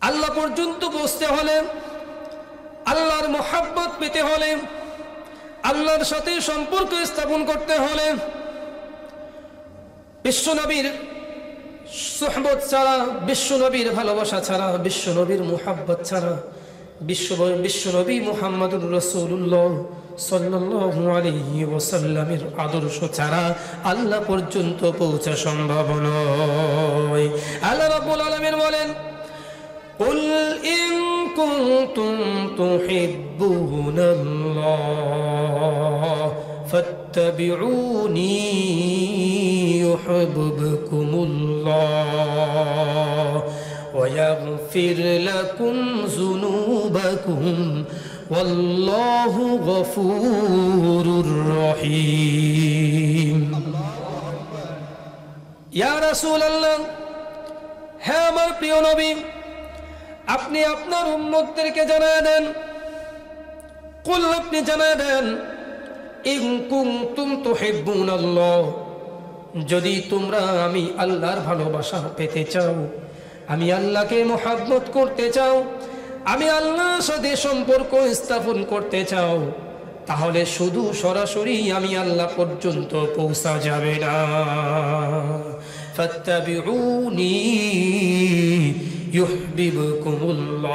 আল্লাহ পর্যন্ত পৌঁছতে হলে, আল্লাহর মোহাব্বত পেতে হলে, আল্লাহর সাথে সম্পর্ক স্থাপন করতে হলে বিশ্বনবীর সুহবত ছাড়া, বিশ্বনবীর ভালোবাসা ছাড়া, বিশ্বনবীর মোহাব্বত ছাড়া, বিশ্বনবী মুহাম্মদুর রাসূলুল্লাহ সাল্লাল্লাহু আলাইহি ওয়াসাল্লামের আদর্শ ছাড়া আল্লাহ পর্যন্ত পৌঁছা সম্ভব নয়। আল্লাহ রাব্বুল আলামিন বলেন, কুল ইন কুনতুম তুহিব্বুনাল্লাহ ফাত্তাবিউনি ইউহিব্বুকুমুল্লাহ ওয়া ইয়াগফির লাকুম যুনুবাকুম ওয়াল্লাহু গফুরুর রহিম। ইয়া রাসূলুল্লাহ, হে আমার প্রিয় নবী, আপনি আপনার উম্মতদেরকে জানায় দেন, কুল, আপনি জানায় দেন, ইন কুনতুম তুহিব্বুনাল্লাহ, যদি তোমরা আমি আল্লাহর ভালোবাসা পেতে চাও, আমি আল্লাহকে মুহাব্বত করতে চাও, আমি আল্লাহর সাথে সম্পর্ক স্থাপন করতে চাও, তাহলে শুধু সরাসরি আমি আল্লাহ পর্যন্ত পৌঁছা যাবে না। ফাত্তাবিউনি ইউহিব্বুকুমুল্লাহ।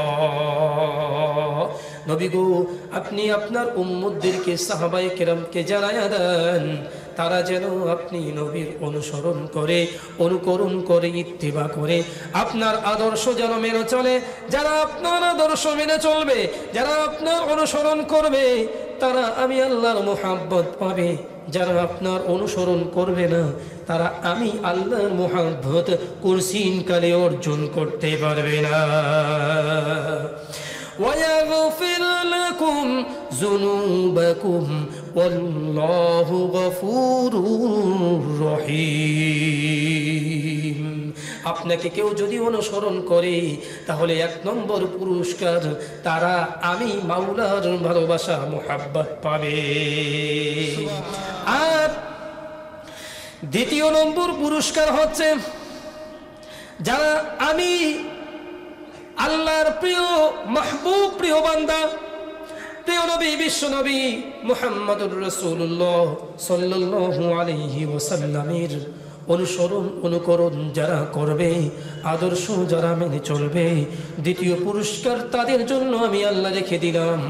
নবী গো, আপনি আপনার উম্মতদেরকে, সাহাবায়ে কেরামকে জানায়া দেন, তারা যেন আপনি নবীর অনুসরণ করে, অনুকরণ করে, ইত্তিবা করে আপনার আদর্শ যেন মেনে চলে। যারা আপনার আদর্শ মেনে চলবে, যারা আপনার অনুসরণ করবে, তারা আমি আল্লাহর মুহাব্বত পাবে। যারা আপনার অনুসরণ করবে না, তারা আমি আল্লাহর মুহাব্বত কুরসিন কালে অর্জন করতে পারবে না। ويغفر لكم ذنوبكم والله غفور رحيم। আপনাকে কেউ যদি অনুসরণ করে, তাহলে 1 নম্বর পুরস্কার, তারা আমি মাওলার ভালোবাসা, মুহাব্বত পাবে। আর 2 নম্বর পুরস্কার হচ্ছে, যারা আমি আল্লাহর প্রিয় মাহবুব, প্রিয় বান্দা, প্রিয় নবী, বিশ্ব নবী মুহাম্মদুর রাসূলুল্লাহ সাল্লাল্লাহু আলাইহি ওয়াসাল্লামের অনুসরণ, অনুকরণ যারা করবে, আদর্শ যারা মেনে চলবে, 2 পুরস্কার তাদের জন্য আমি আল্লাহ রেখে দিলাম।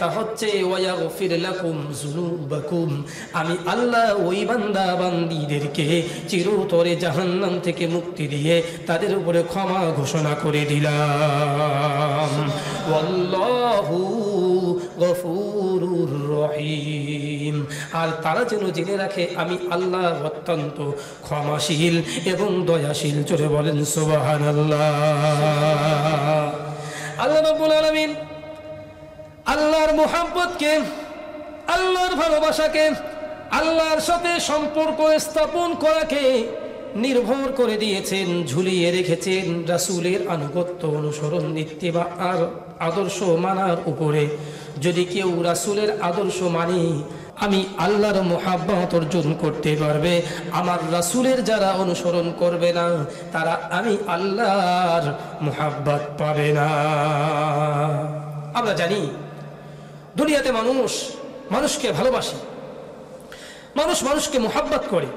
তা হচ্ছে ওয়ায়াগফির লাকুম যুনুবাকুম, আমি আল্লাহ ওই বান্দা বান্দীদেরকে চিরতরে জাহান্নাম থেকে মুক্তি দিয়ে তাদের উপরে ক্ষমা ঘোষণা করে দিলাম। ওয়াল্লাহু গফুরুর রহিম। আর তারা যেন জেনে রাখে আমি আল্লাহ অত্যন্ত ক্ষমাশীল এবং দয়াশীল। জোরে বলেন সুবহানাল্লাহ। আল্লাহ রাব্বুল আলামিন আল্লাহর মুহাব্বতকে, আল্লাহর ভালোবাসাকে, আল্লাহর সাথে সম্পর্ক স্থাপন করাকে নির্ভর করে দিয়েছেন, ঝুলিয়ে রেখেছেন রাসূলের আনুগত্য, অনুসরণ, ইত্তিবা আর আদর্শ মানার উপরে। যদি কেউ রাসূলের আদর্শ মানে, আমি আল্লাহর মুহাব্বত অর্জন করতে পারবে। আমার রাসূলের যারা অনুসরণ করবে না, তারা আমি আল্লাহর মুহাব্বত পাবে না। আমরা জানি দুনিয়াতে মানুষ মানুষকে ভালোবাসে, মানুষ মানুষকে মুহাব্বত করে,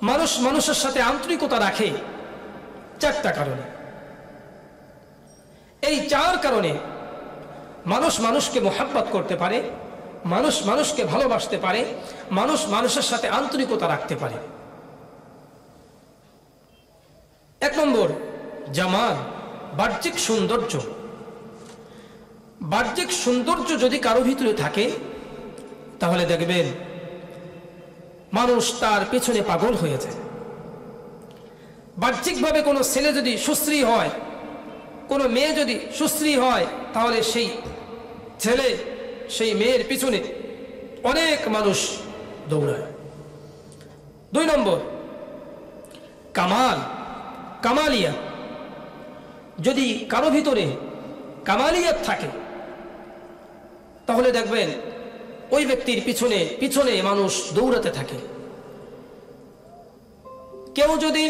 মানুষ মানুষের সাথে আন্তরিকতা রাখে 4টা কারণে। এই 4 কারণে মানুষ মানুষকে মুহাব্বত করতে পারে, মানুষ মানুষকে ভালোবাসতে পারে, মানুষ মানুষের সাথে আন্তরিকতা রাখতে পারে। 1 নম্বর, জামাল, বাহ্যিক সৌন্দর্য। বাহ্যিক সৌন্দর্য যদি কারো ভিতরে থাকে, তাহলে দেখবেন মানুষ তার পেছনে পাগল হয়ে যায়। বাহ্যিকভাবে কোনো ছেলে যদি সুশ্রী হয়, কোনো মেয়ে যদি সুশ্রী হয়, তাহলে সেই ছেলে, সেই মেয়ের পিছনে অনেক মানুষ দৌড়ায়। 2 নম্বর, কামাল, কামালিয়াত। যদি কারো ভিতরে কামালিয়াত থাকে, তাহলে দেখবেন ওই ব্যক্তির পিছনে পিছনে মানুষ দৌড়াতে থাকে। কেউ যদি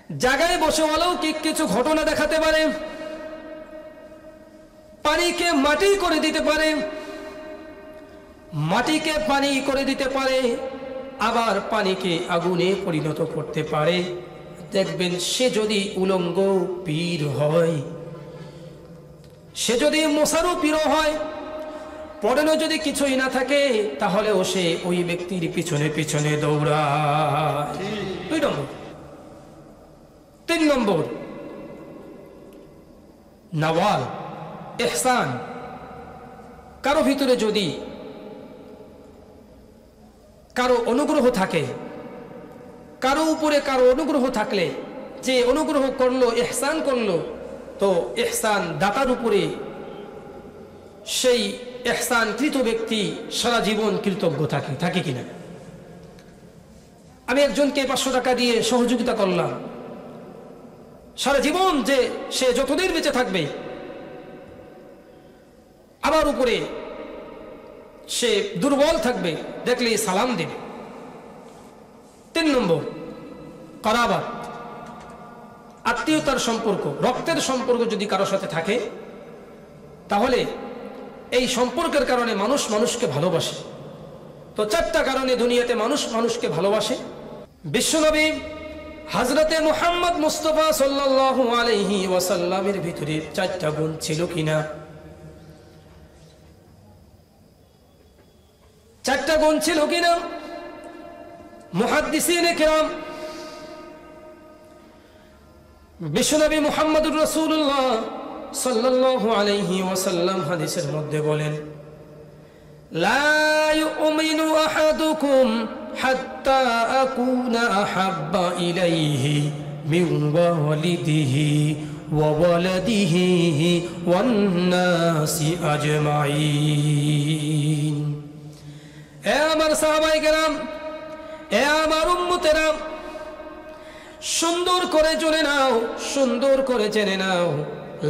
জায়গায় বসে অলৌকিক কিছু ঘটনা দেখাতে পারে, পানিকে মাটি করে দিতে পারে, মাটিকে পানি করে দিতে পারে, আবার পানিকে আগুনে পরিণত করতে পারে। দেখবেন সে যদি উলঙ্গ পীর হয়, সে যদি মোসারু পীর হয়, পড়ানো যদি কিছুই না থাকে, তাহলেও সে ওই ব্যক্তির পিছনে পিছনে দৌড়ায়। 2 নম্বর। 3 নম্বর, নওয়াল ইহসান। কারো ভিতরে যদি কারো অনুগ্রহ থাকে, কারো উপরে কারো অনুগ্রহ থাকলে, যে অনুগ্রহ করলো, ইহসান করলো, তো ইহসান দাতার উপরে সেই ইহসানকৃত ব্যক্তি সারা জীবন কৃতজ্ঞ থাকে কিনা? আমি একজনকে 500 টাকা দিয়ে সহযোগিতা করলাম, সারা জীবন যে সে যতদিন বেঁচে থাকবে আমার উপরে সে দুর্বল থাকবে, দেখলে সালাম দেবে। 3 নম্বর, করাবাত, আত্মীয়তার সম্পর্ক, রক্তের সম্পর্ক যদি কারো সাথে থাকে, তাহলে এই সম্পর্কের কারণে মানুষ মানুষকে ভালোবাসে। তো 4টা কারণে দুনিয়াতে মানুষ মানুষকে ভালোবাসে। বিশ্বনবী হযরতে মুহাম্মদ মুস্তাফা সাল্লাল্লাহু আলাইহি ওয়াসাল্লামের ভিতরে 4টা গুণ ছিল কিনা? 4টা গুণ ছিল কিনা? মুহাদ্দিসিনে কেরাম বিশ্বনবী মুহাম্মদুর রাসূলুল্লাহ সাল্লাল্লাহু আলাইহি ওয়াসাল্লাম হাদিসের মধ্যে বলেন, লা ইউমিনু আহাদুকুম হাত্তা আকুনা আহাব্বা ইলাইহি মিন ওয়ালিদিহি ওয়া ওয়ালাদিহি ওয়ান নাসি আজমাইন। এ আমার সাহাবায়ে কেরাম, এ আমার উম্মতেরা, সুন্দর করে জেনে নাও, সুন্দর করে জেনে নাও,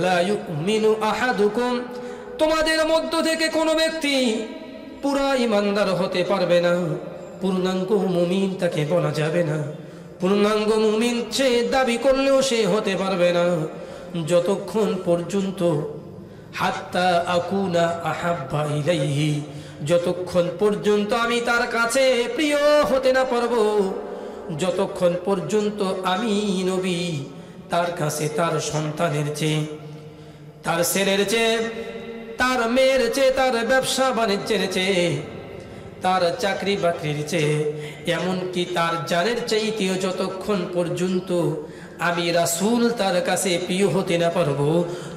লা ইউমিনু আহাদুকুম, তোমাদের মধ্য থেকে কোনো ব্যক্তি পুরা ইমানদার হতে পারবে না, পূর্ণাঙ্গ মুমিন তাকে বলা যাবে না, পূর্ণাঙ্গ মুমিন সে দাবি করলেও সে হতে পারবে না, যতক্ষণ পর্যন্ত হাত্তা আকুনা আহাব্বা ইলাইহি, যতক্ষণ পর্যন্ত আমি তার কাছে প্রিয় হতে না পারবো, যতক্ষণ পর্যন্ত আমি নবী তার কাছে তার সন্তানের চেয়ে, তার ছেলের চেয়ে, তার মেয়ের চেয়ে, তার ব্যবসা বাণিজ্যের চেয়ে, তার চাকরি বাকরির চেয়ে, এমনকি তার জানের চাইতেও যতক্ষণ পর্যন্ত আমি রাসূল তার কাছে প্রিয় হতে না পারবো,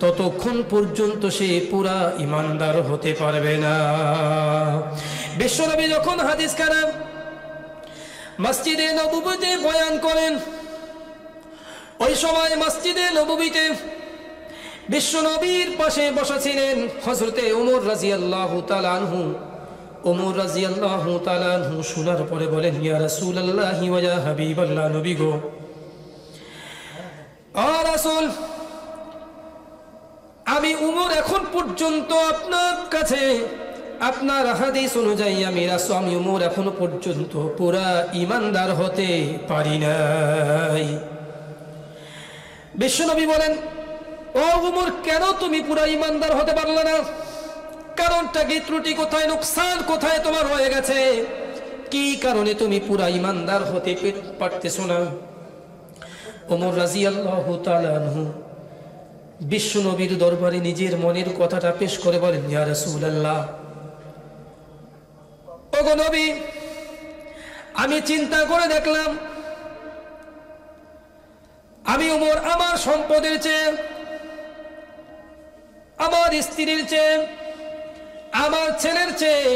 ততক্ষণ পর্যন্ত সে পুরা ইমানদার হতে পারবে না। বিশ্বনবী যখন হাদিস খানা মসজিদে নববীতে বয়ান করেন, ওই সময় মসজিদে নববীতে বিশ্বনবীর পাশে বসা ছিলেন হযরতে ওমর রাদিয়াল্লাহু তাআলা আনহু। ওমর রাদিয়াল্লাহু তাআলা আনহু শোনার পরে বলেন, ইয়া রাসূলুল্লাহি ওয়া ইয়া হাবিবাল্লাহ, নবী গো, ও রাসূল, আমি ওমর এখন পর্যন্ত আপনার কাছে, আপনার হাদিস অনুযায়ী আমি ওমর এখনো পর্যন্ত পুরা ইমানদার হতে পারি নাই। বিশ্বনবী বলেন, ও ওমর, কেন তুমি পুরা ইমানদার হতে পারলে না? কারণটা কি? ত্রুটি কোথায়, নুকসান কোথায় তোমার হয়ে গেছে? কি কারণে তুমি পুরা ইমানদার হতে পারতেছো না? ওমর রাদিয়াল্লাহু তাআলা আনহু বিশ্বনবীর দরবারে নিজের মনের কথাটা পেশ করে বলেন, ইয়া রাসূলুল্লাহ, ওগো নবী, আমি চিন্তা করে দেখলাম, আমি ওমর আমার সম্পদের চেয়ে, আমার স্ত্রীর চেয়ে, আমার ছেলের চেয়ে,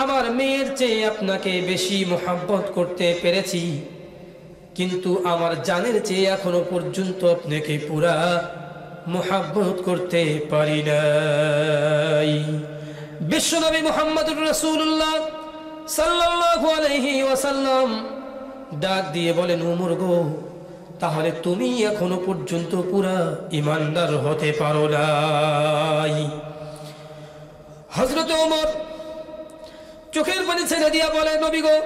আমার মেয়ের চেয়ে আপনাকে বেশি মোহাব্বত করতে পেরেছি, কিন্তু আমার জানের চেয়ে এখনো পর্যন্ত আপনাকে পুরা মোহাব্বত করতে পারি নাই। বিশ্বনবী মুহাম্মদুর রাসূলুল্লাহ সাল্লাল্লাহু আলাইহি ওয়াসাল্লাম ডাক দিয়ে বলেন, ওমর গো, তাহলে তুমি এখনো পর্যন্ত পুরা ইমানদার হতে পারো নাই। হযরত ওমর চোখের পানি ছেড়ে দিয়া বলে, নবী গো,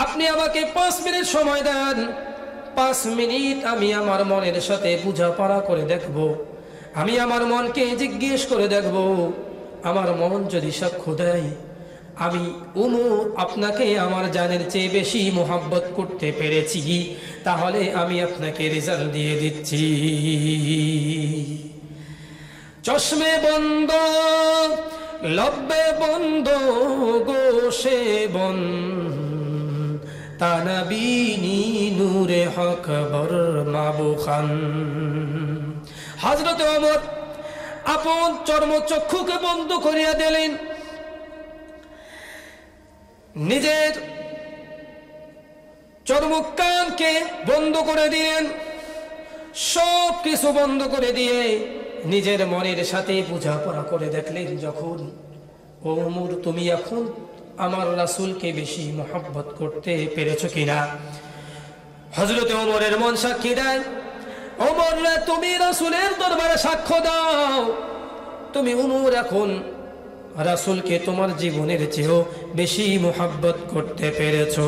আপনি আমাকে 5 মিনিট সময় দেন, 5 মিনিট আমি আমার মনের সাথে বোঝাপড়া করে দেখব, আমি আমার মনকে জিজ্ঞেস করে দেখব, আমার মন যদি সাক্ষ্য দেয় আমি উমর আপনাকে আমার জানের চেয়ে বেশি মোহাব্বত করতে পেরেছি, তাহলে আমি আপনাকে রেজাল্ট দিয়ে দিচ্ছি। চশমে বন্ধ, লব্বে বন্ধ, গোশে বন, তানাবিনী নূরে হক বর মাবু খান। হযরত ওমর আপন চর্মচক্ষুকে বন্ধ করিয়া দিলেন, নিজের চর্মকানকে বন্ধ করে দিলেন, সব কিছু বন্ধ করে দিয়ে নিজের মনের সাথে বোঝাপড়া করে দেখলেন যখন, ওমর তুমি এখন আমার রাসূলকে বেশি মহব্বত করতে পেরেছো কিনা। হযরত ওমরের মন সাক্ষী দেয়, ওমর তুমি রাসূলের দরবারে সাক্ষ্য দাও, তুমি ওমর এখন রাসূলকে তোমার জীবনের চেয়েও বেশি মহব্বত করতে পেরেছো।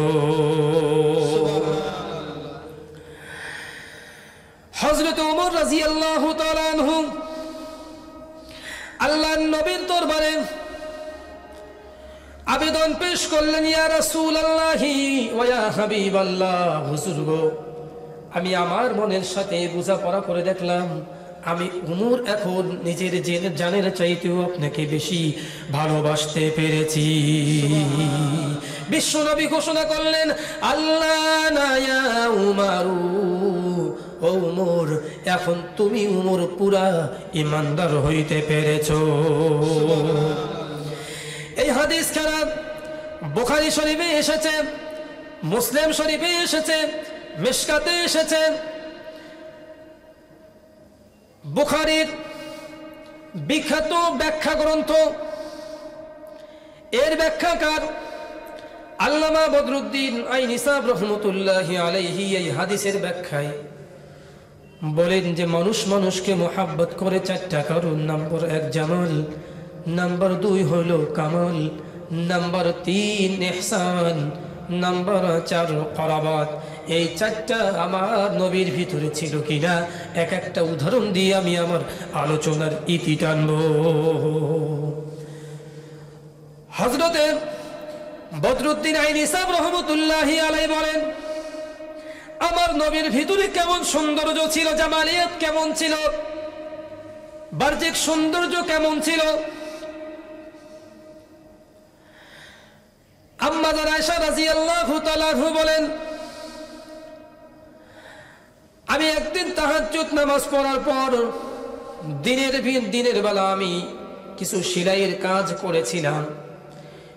হযরত ওমর রাদিয়াল্লাহু তাআলা আনহু আল্লাহর নবীর দরবারে আবেদন পেশ করলেন, ইয়া রাসূলুল্লাহি ওয়া ইয়া হাবিবাল্লাহ, হুজুর গো আমি আমার মনের সাথে বোঝাপড়া করে দেখলাম আমি উমর এখন নিজের জানের চাইতেও আপনাকে বেশি ভালোবাসতে পেরেছি। বিশ্বনবী ঘোষণা করলেন, আল্লাহ না ইয়া উমারু, ও উমর এখন তুমি উমর পুরা ইমানদার হইতে পেরেছো। এই হাদিস খারাপ বুখারী শরীফে এসেছে, মুসলিম শরীফে এসেছে, মিশকাতে এসেছে। বুখারীর বিখ্যাত ব্যাখ্যা গ্রন্থ, এর ব্যাখ্যাকার আল্লামা বদরুদ্দিন আইনি সাহেব রহমতুল্লাহি আলাইহি এই হাদিসের ব্যাখ্যায় বলেন যে মানুষ মানুষকে মোহাব্বত করে 4টা কারণ। নাম্বার 1 জামাল, নাম্বার 2 হলো কামাল, নাম্বার 3 ইহসান, নাম্বার 4 করাবাত। এই 4টা আমার নবীর ভিতরে ছিল কিনা এক একটা উদাহরণ দিয়ে আমি আমার আলোচনার ইতি টানব। হযরতে বদরুদ্দিন আইনি সাহেব রহমতুল্লাহি আলাইহি বলেন, আমার নবীর ভিতরে কেমন সৌন্দর্য ছিল, জামালিয়াত কেমন ছিল, বাহ্যিক সৌন্দর্য কেমন ছিল। আম্মা জান আয়েশা রাদিয়াল্লাহু তাআলা বলেন, আমি একদিন তাহাজ্জুদ নামাজ পড়ার পর দিনের বেলা আমি কিছু সেলাইয়ের কাজ করেছিলাম।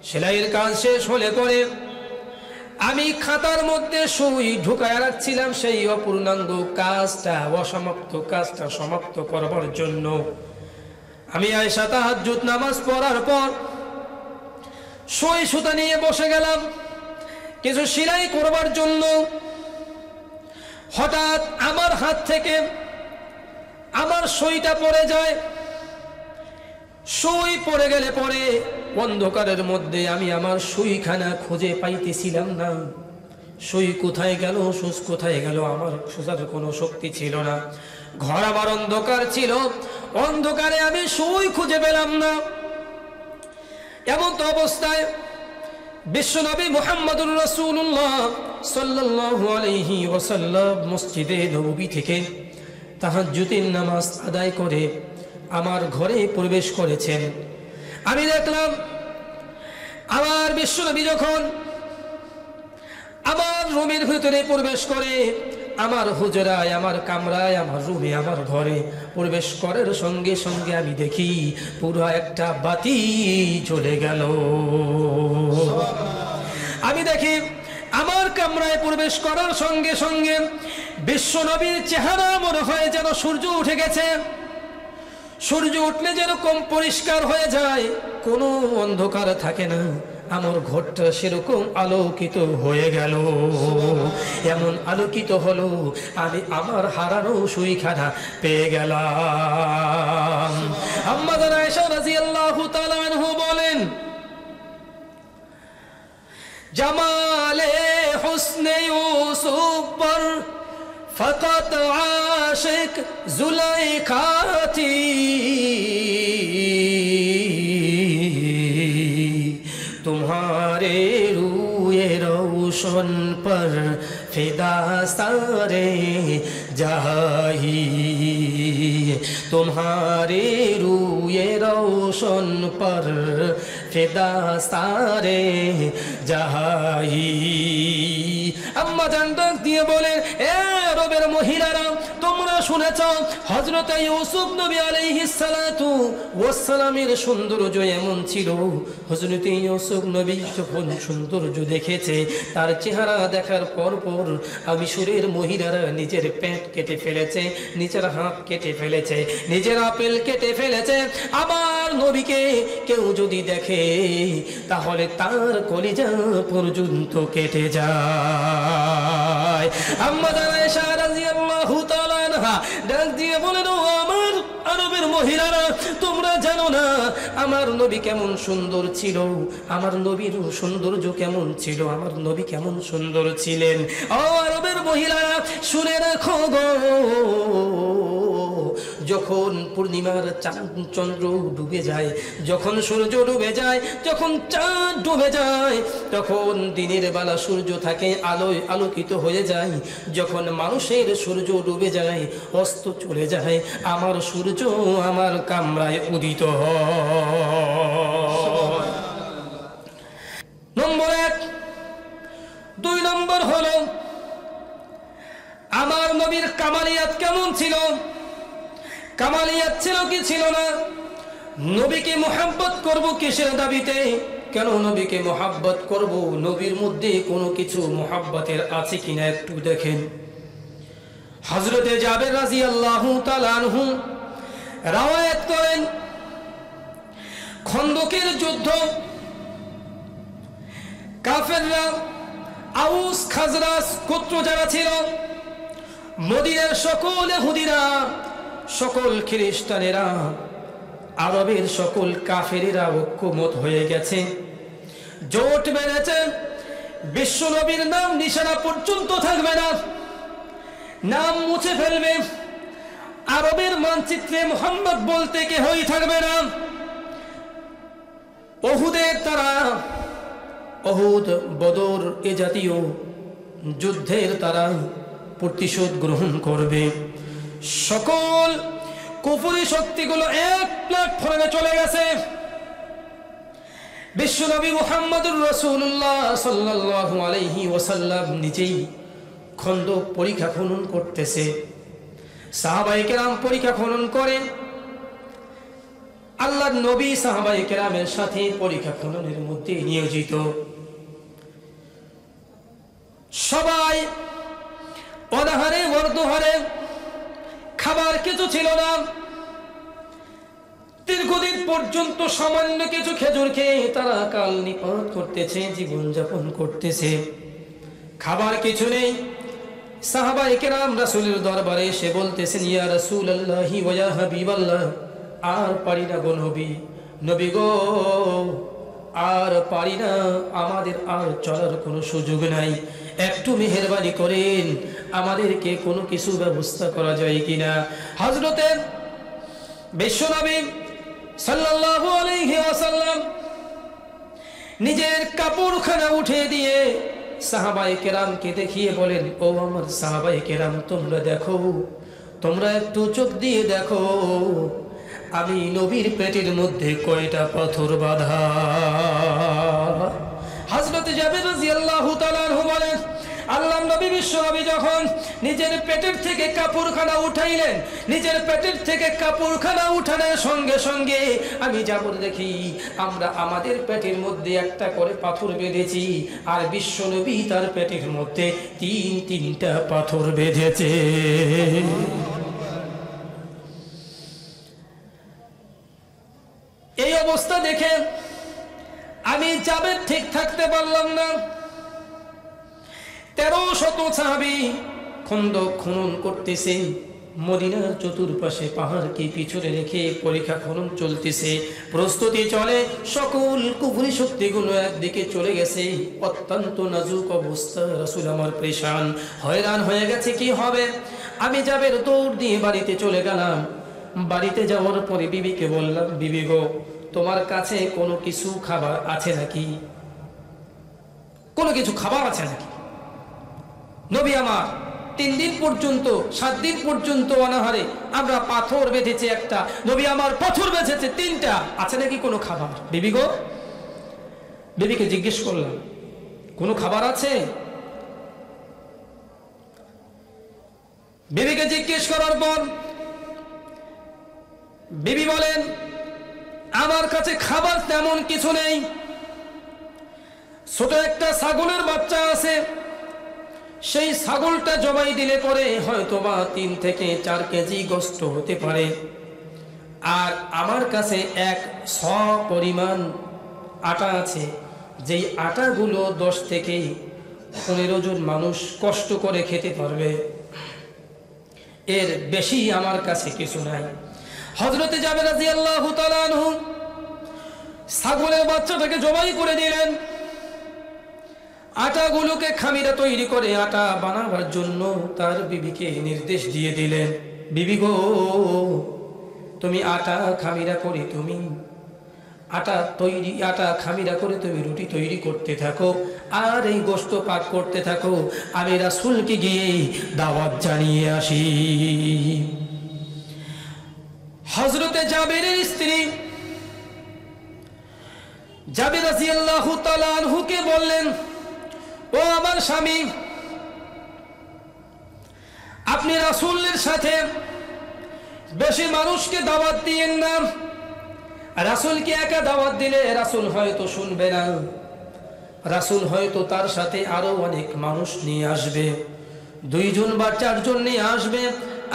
সেলাইয়ের কাজ শেষ হলে পরে আমি খাতার মধ্যে সুই ঢুকায় রাখছিলাম, সেই অপূর্ণাঙ্গ কাজটা, অসমাপ্ত কাজটা সমাপ্ত করবার জন্য। আমি আয়েশা তাহাজ্জুদ নামাজ পড়ার পর সুই সুতা নিয়ে বসে গেলাম কিছু সেলাই করবার জন্য। হঠাৎ আমার হাত থেকে আমার সুইটা পড়ে যায়। সুই পড়ে গেলে পরে অন্ধকারের মধ্যে আমি আমার সুইখানা খুঁজে পাইতেছিলাম না। সুই কোথায় গেল, সুচ কোথায় গেল, আমার খোঁজার কোনো শক্তি ছিল না। ঘর আমার অন্ধকার ছিল, অন্ধকারে আমি সুই খুঁজে পেলাম না। এমন তো অবস্থায় বিশ্বনবী মুহাম্মদুর রাসূলুল্লাহ সাল্লাল্লাহু আলাইহি ওয়াসাল্লাম মসজিদে নববী থেকে তাহাজ্জুদের নামাজ আদায় করে আমার ঘরে প্রবেশ করেছেন। আমি দেখলাম আমার বিশ্বনবী যখন আমার রুমের ভিতরে প্রবেশ করে, আমার হুজরায়, আমার কামরায়, আমার রুমে, আমার ঘরে প্রবেশ করার সঙ্গে সঙ্গে আমি দেখি পুরো একটা বাতি জ্বলে গেল। আমি দেখি আমার কামরায় প্রবেশ করার সঙ্গে সঙ্গে বিশ্বনবীর চেহারা মনে হয় যেন সূর্য উঠে গেছে। সূর্য উঠলে যেরকম পরিষ্কার হয়ে যায়, কোনো অন্ধকার থাকে না, আমার ঘরটা সেরকম আলোকিত হয়ে গেল। এমন আলোকিত হলো আমি আমার হারানো সুইখানা পেয়ে গেলাম। আম্মা জান আয়েশা রাদিয়াল্লাহু তাআলা আনহা বলেন, জামালে হুসনে ইউসুফ পর फकत आशिक जुलेखा थी, तुम्हारे रूए रोशन पर फिदा सारे जहाई, तुम्हारे रूए रोशन पर फिदा सारे जहाई। আম্মা জান ডাক দিয়ে বলে, এ আরবের মহিলারা, তোমরা শুনেছ হযরত ইউসুফ নবী আলাইহিস সালাতু ওয়াস সালামের সৌন্দর্য এমন ছিল। হযরত ইউসুফ নবী যখন সৌন্দর্য দেখেছে, তার চেহারা দেখার পর মিশরের মহিলারা নিজের পেট কেটে ফেলেছে, নিজের হাত কেটে ফেলেছে, নিজের আপেল কেটে ফেলেছে। আবার নবীকে কেউ যদি দেখে তাহলে তার কলিজা পর্যন্ত কেটে যায়। আম্মা জান আয়েশা রাদিয়াল্লাহু তাআলা আনহা ডাক দিয়ে বলেন, ও আমার আরবের মহিলারা, তোমরা জানো না আমার নবী কেমন সুন্দর ছিল, আমার নবীর সৌন্দর্য কেমন ছিল, আমার নবী কেমন সুন্দর ছিলেন। ও আরবের মহিলারা, শুনে রাখো গো, যখন পূর্ণিমার চন্দ্র ডুবে যায়, যখন সূর্য ডুবে যায়, যখন চাঁদ ডুবে যায়, তখন দিনের বেলা সূর্য থাকে আলোয় আলোকিত হয়ে যায়। যখন মানুষের সূর্য ডুবে যায়, অস্ত চলে যায়, আমার সূর্য আমার কামরায় উদিত হয়। নম্বর 1। 2 নম্বর হলো আমার নবীর কামালিয়াত কেমন ছিল। কামালিয়াত ছিল কি ছিল না? নবীকে মুহাব্বত করব কিসের দাবিতে? কেন নবীকে মুহাব্বত করব? নবীর মধ্যে কোনো কিছু মুহাব্বতের আছে কিনা একটু দেখেন। হযরতে জাবের রাদিয়াল্লাহু তাআলা আনহু রওয়ায়াত করেন, খন্দকের যুদ্ধ, কাফেররা, আউস খাজরাজ গোত্র যারা ছিল, মদিনার সকল ইহুদিরা, সকল খ্রিস্টানেরা, আরবের সকল কাফেরেরা ঐক্যমত হয়ে গেছে, জোট বেঁধেছে, বিশ্ব নবীর নাম নিশানা পর্যন্ত থাকবে না, নাম মুছে ফেলবে, আরবের মানচিত্রে মুহাম্মদ বলতে কেহই থাকবে না। উহুদের তারা, উহুদ, বদর এ জাতীয় যুদ্ধের তারা প্রতিশোধ গ্রহণ করবে। সকল কুফরি শক্তিগুলো এক প্ল্যাটফর্মে চলে গেছে। বিশ্বনবী মুহাম্মদুর রাসূলুল্লাহ সাল্লাল্লাহু আলাইহি ওয়াসাল্লাম নিজেই খন্দক পরীক্ষা খনন করতেছে। সাহাবায়ে কেরাম পরীক্ষা খনন করেন, আল্লাহর নবী সাহাবায়ে কেরামের সাথে পরীক্ষা খননের মধ্যে নিয়োজিত। সবাই অনাহারে অর্ধহারে, খাবার কিছু ছিল না। দীর্ঘদিন পর্যন্ত সামান্য কিছু খেজুর খেয়ে তারা কাল নিপাত করতেছে, জীবনযাপন করতেছে। খাবার কিছু নেই। সাহাবায়ে কেরাম রাসূলের দরবারে এসে বলতেছেন, ইয়া রাসূলুল্লাহি ওয়া ইয়া হাবিবাল্লাহ, আর পারি না গো নবী, নবী গো, আর পারি না, আমাদের আর চলার কোনো সুযোগ নাই, একটু মেহেরবানি করেন, আমাদেরকে কোনো কিছু ব্যবস্থা করা যায় কিনা। হযরতে বিশ্বনবী সাল্লাল্লাহু আলাইহি ওয়াসাল্লাম নিজের কাপড়খানা উঠে দিয়ে সাহাবায়ে কেরামকে দেখিয়ে বলেন, ও আমার সাহাবায়ে কেরাম, তোমরা দেখো, তোমরা একটু চোখ দিয়ে দেখো, আমি নবীর পেটের মধ্যে কয়টা পাথর বাঁধা। হযরত জাবের রাদিয়াল্লাহু তাআলা আনহু বলেন, আল্লাহর নবী বিশ্বনবী যখন নিজের পেটের থেকে কাপড়খানা উঠাইলেন, নিজের পেটের থেকে কাপড়খানা উঠানোর সঙ্গে সঙ্গে আমি জাবর দেখি আমরা আমাদের পেটের মধ্যে একটা করে পাথর বেঁধেছি, আর বিশ্বনবী তার পেটের মধ্যে 3-3টা পাথর বেঁধেছে। এই অবস্থা দেখে আমি জাবের ঠিক থাকতে পারলাম না। 1300 সাহাবী খন্দক খনন করতেছে, মদিনার চতুর্পাশে পাহাড়কে পিছনে রেখে পরীক্ষা খনন চলতেছে, প্রস্তুতি চলে, সকল কুফরি শক্তিগুলো একদিকে চলে গেছে। অত্যন্ত নাজুক অবস্থা, রাসূল আমার পরেশান হয়রান হয়ে গেছে, কি হবে। আমি জাবের দৌড় দিয়ে বাড়িতে চলে গেলাম। বাড়িতে যাওয়ার পরে বিবিকে বললাম, বিবি গো, তোমার কাছে কোনো কিছু খাবার আছে নাকি? কোনো কিছু খাবার আছে নাকি? নবী আমার 3 দিন পর্যন্ত 7 দিন পর্যন্ত অনাহারে, আমরা পাথর বেঁধেছি একটা, নবী আমার পাথর বেঁধেছে 3টা, আছে নাকি কোনো খাবার? বিবি গো, বিবিকে জিজ্ঞেস করলাম, কোনো খাবার আছে? বিবিকে জিজ্ঞেস করার পর বিবি বলেন, আমার কাছে খাবার তেমন কিছু নেই, ছোট একটা ছাগলের বাচ্চা আছে, সেই ছাগলটা জবাই দিলে পরে হয়তো বা 3 থেকে 4 কেজি গোশত হতে পারে। আর আমার কাছে 1 শ পরিমাণ আটা আছে, যেই আটাগুলো 10 থেকে 15 জন মানুষ কষ্ট করে খেতে পারবে, এর বেশি আমার কাছে কিছু নাই। হযরতে জাবের রাদিয়াল্লাহু তাআলা আনহু ছাগলের বাচ্চাটাকে জবাই করে দিলেন, আটাগুলোকে খামিরা তৈরি করে আটা বানাবার জন্য তার বিবিকে নির্দেশ দিয়ে দিলেন, বিবি গো, তুমি আটা খামিরা করে তুমি আটা খামিরা করে তুমি রুটি তৈরি করতে থাকো, আর এই গোশত পাক করতে থাকো, আমি রাসূলকে গিয়ে দাওয়াত জানিয়ে আসি। হযরতে জাবেরের স্ত্রী জাবের রাদিয়াল্লাহু তাআলা আনহুকে বললেন, ও আমার স্বামী, আপনি রাসূলের সাথে বেশি মানুষকে দাওয়াত দিয়েন না, রাসূলকে একা দাওয়াত দিলে রাসূল হয়তো শুনবে না, রাসূল হয়তো তার সাথে আরো অনেক মানুষ নিয়ে আসবে, 2 জন বা 4 জন নিয়ে আসবে,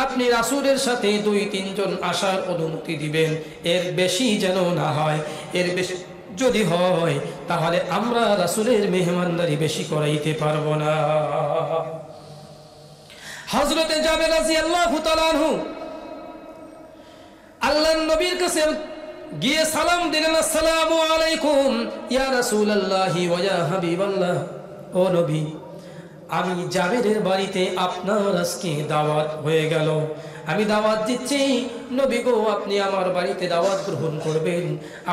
আপনি রাসূলের সাথে 2-3 জন আসার অনুমতি দিবেন, এর বেশি যেন না হয়, এর বেশি যদি হয় তাহলে আমরা রাসূলের মেহমানদারি বেশি করাইতে পারবো না। হযরতে জাবের রাদিয়াল্লাহু তাআলা আনহু আল্লাহর নবীর কাছে গিয়ে সালাম দিলেন, আসসালামু আলাইকুম ইয়া রাসূলুল্লাহি ওয়া ইয়া হাবিবাল্লাহ, ও নবী, আমি জাবেরের বাড়িতে আপনার আজকে দাওয়াত হয়ে গেল, আমি দাওয়াত দিচ্ছি, নবী গো, আপনি আমার বাড়িতে দাওয়াত গ্রহণ করবেন,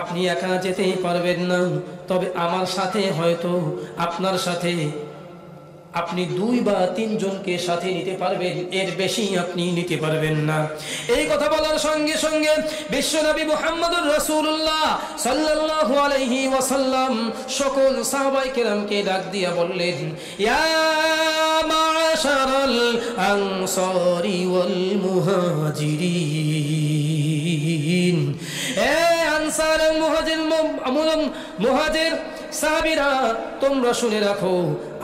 আপনি একা যেতে পারবেন না, তবে আমার সাথে হয়তো আপনার সাথে আপনি 2 বা 3 জনকে সাথে নিতে পারবেন, এর বেশি আপনি নিতে পারবেন না। এই কথা বলার সঙ্গে সঙ্গে বিশ্বনবী মুহাম্মদুর রাসূলুল্লাহ সাল্লাল্লাহু আলাইহি ওয়াসাল্লাম সকল সাহাবায়ে কেরামকে ডাক দিয়া বললেন, ইয়া মাশারাল আনসারি ওয়াল মুহাজিরিন, এ আনসার মুহাজির সাহাবীরা, তোমরা শুনে রাখো,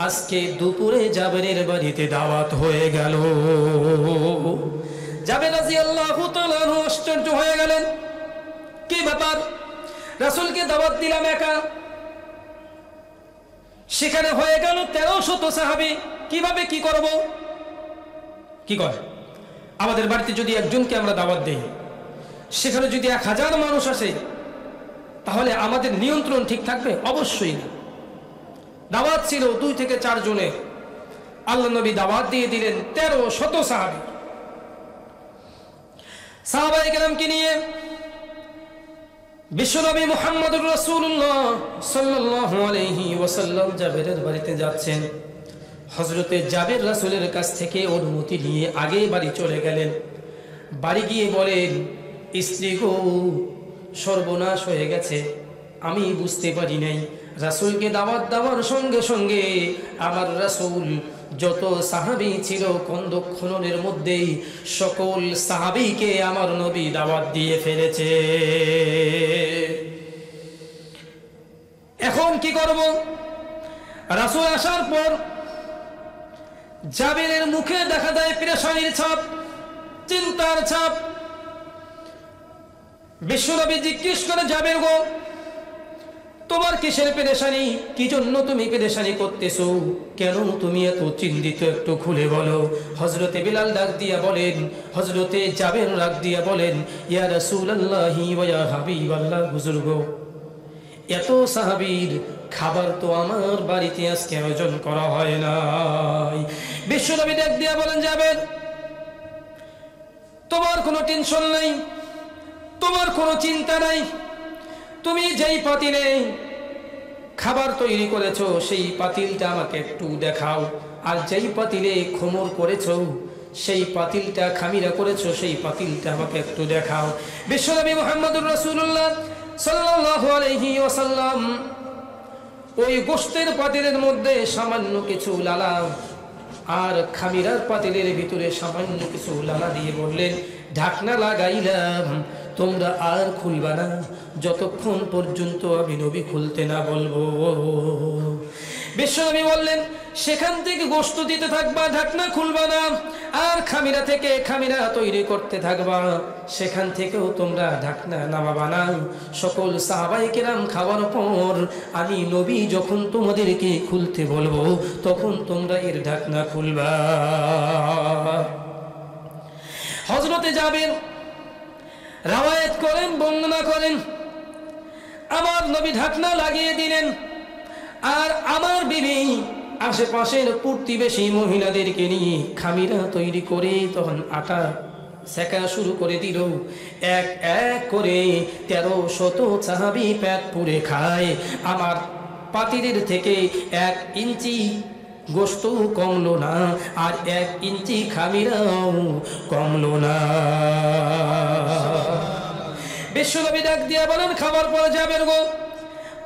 আজকে দুপুরে জাবেরের বাড়িতে দাওয়াত হয়ে গেল। জাবের রাদিয়াল্লাহু তাআলা আশ্চর্য হয়ে গেলেন, কি ব্যাপার, রাসূলকে দাওয়াত দিলাম একা, সেখানে হয়ে গেল 1300 সাহাবী, কিভাবে কি করব? কি করে, আমাদের বাড়িতে যদি একজনকে আমরা দাওয়াত দেই, সেখানে যদি 1000 মানুষ আসে, তাহলে আমাদের নিয়ন্ত্রণ ঠিক থাকবে? অবশ্যই না। দাওয়াত ছিল 2 থেকে 4 জনের, আল্লাহ নবী দাওয়াত দিয়ে দিলেন 1300 সাহাবী। সাহাবায়ে কেরামকে নিয়ে বিশ্বনবী মুহাম্মদুর রাসূলুল্লাহ সাল্লাল্লাহু আলাইহি ওয়াসাল্লাম জাবেরের বাড়িতে যাচ্ছেন। হযরতে জাবের রাসূলের কাছ থেকে অনুমতি নিয়ে আগে বাড়ি চলে গেলেন। বাড়ি গিয়ে বলেন, স্ত্রী গো, সর্বনাশ হয়ে গেছে, আমি বুঝতে পারি নাই, রাসূলকে দাওয়াত দেওয়ার সঙ্গে সঙ্গে আমার রাসূল যত সাহাবী ছিল খন্দক খননের মধ্যেই সকল সাহাবীকে আমার নবী দাওয়াত দিয়ে ফেলেছে। এখন কি করব? রাসূল আসার পর জাবেরের মুখে দেখা যায় পেরেশানির ছাপ, চিন্তার ছাপ। বিশ্বনবী জিজ্ঞেস করে, জাবের গো, তোমার কিসের পেরেশানি? কি জন্য তুমি পেরেশানি করতেছো? কেন তুমি এত চিন্তিত? একটু খুলে বলো। হযরতে বিলাল ডাক দিয়া বলেন, হযরতে জাবের ডাক দিয়া বলেন, ইয়া রাসূলুল্লাহি ওয়া ইয়া হাবিবাল্লাহ, হুজুর গো, এত সাহাবীর খাবার তো আমার বাড়িতে আজকে আয়োজন করা হয় নাই। বিশ্বনবী ডাক দিয়া বলেন, জাবের, তোমার কোনো টেনশন নাই, তোমার কোনো চিন্তা নাই। তুমি যেই পাতিলে খাবার তৈরি করেছো সেই পাতিলটা আমাকে একটু দেখাও। আর যেই পাতিলে খমর করেছো, সেই পাতিলটা খামিরা করেছো, সেই পাতিলটা আমাকে একটু দেখাও। বিশ্বনবী মুহাম্মদুর রাসূলুল্লাহ সাল্লাল্লাহু আলাইহি ওয়াসাল্লাম ওই গোশতের পাতিলের মধ্যে সামান্য কিছু লালা আর খামিরার পাতিলের ভিতরে সামান্য কিছু লালা দিয়ে বললেন, ঢাকনা লাগাইলাম, তোমরা আর খুলবা না যতক্ষণ পর্যন্ত আমি নবী খুলতে না বলবো। বিশ্বনবী বললেন, সেখান থেকে গোশত দিতে থাকবা, ঢাকনা খুলবা না, আর খামিরা থেকে খামিরা তৈরি করতে থাকবা, সেখান থেকেও তোমরা ঢাকনা নামাবা না। সকল সাহাবায়ে কেরাম খাওয়ার পর আমি নবী যখন তোমাদেরকে খুলতে বলবো তখন তোমরা এর ঢাকনা খুলবা। হযরতে জাবের রওয়ায়াত করেন, বর্ণনা করেন, আমার নবী ঢাকনা লাগিয়ে দিলেন, আর আমার বিবি আশেপাশের প্রতিবেশী মহিলাদেরকে নিয়ে খামিরা তৈরি করে তখন আটা সেকা শুরু করে দিল। এক এক করে 1300 সাহাবী পেট পুরে খায়। আমার পাতিলের থেকে 1 ইঞ্চি গোশত কমলো না, আর 1 ইঞ্চি খামিরাও কমলো না। বিশ্বনবী ডাক দিয়া বলেন, খাবার পরে জাবের গো,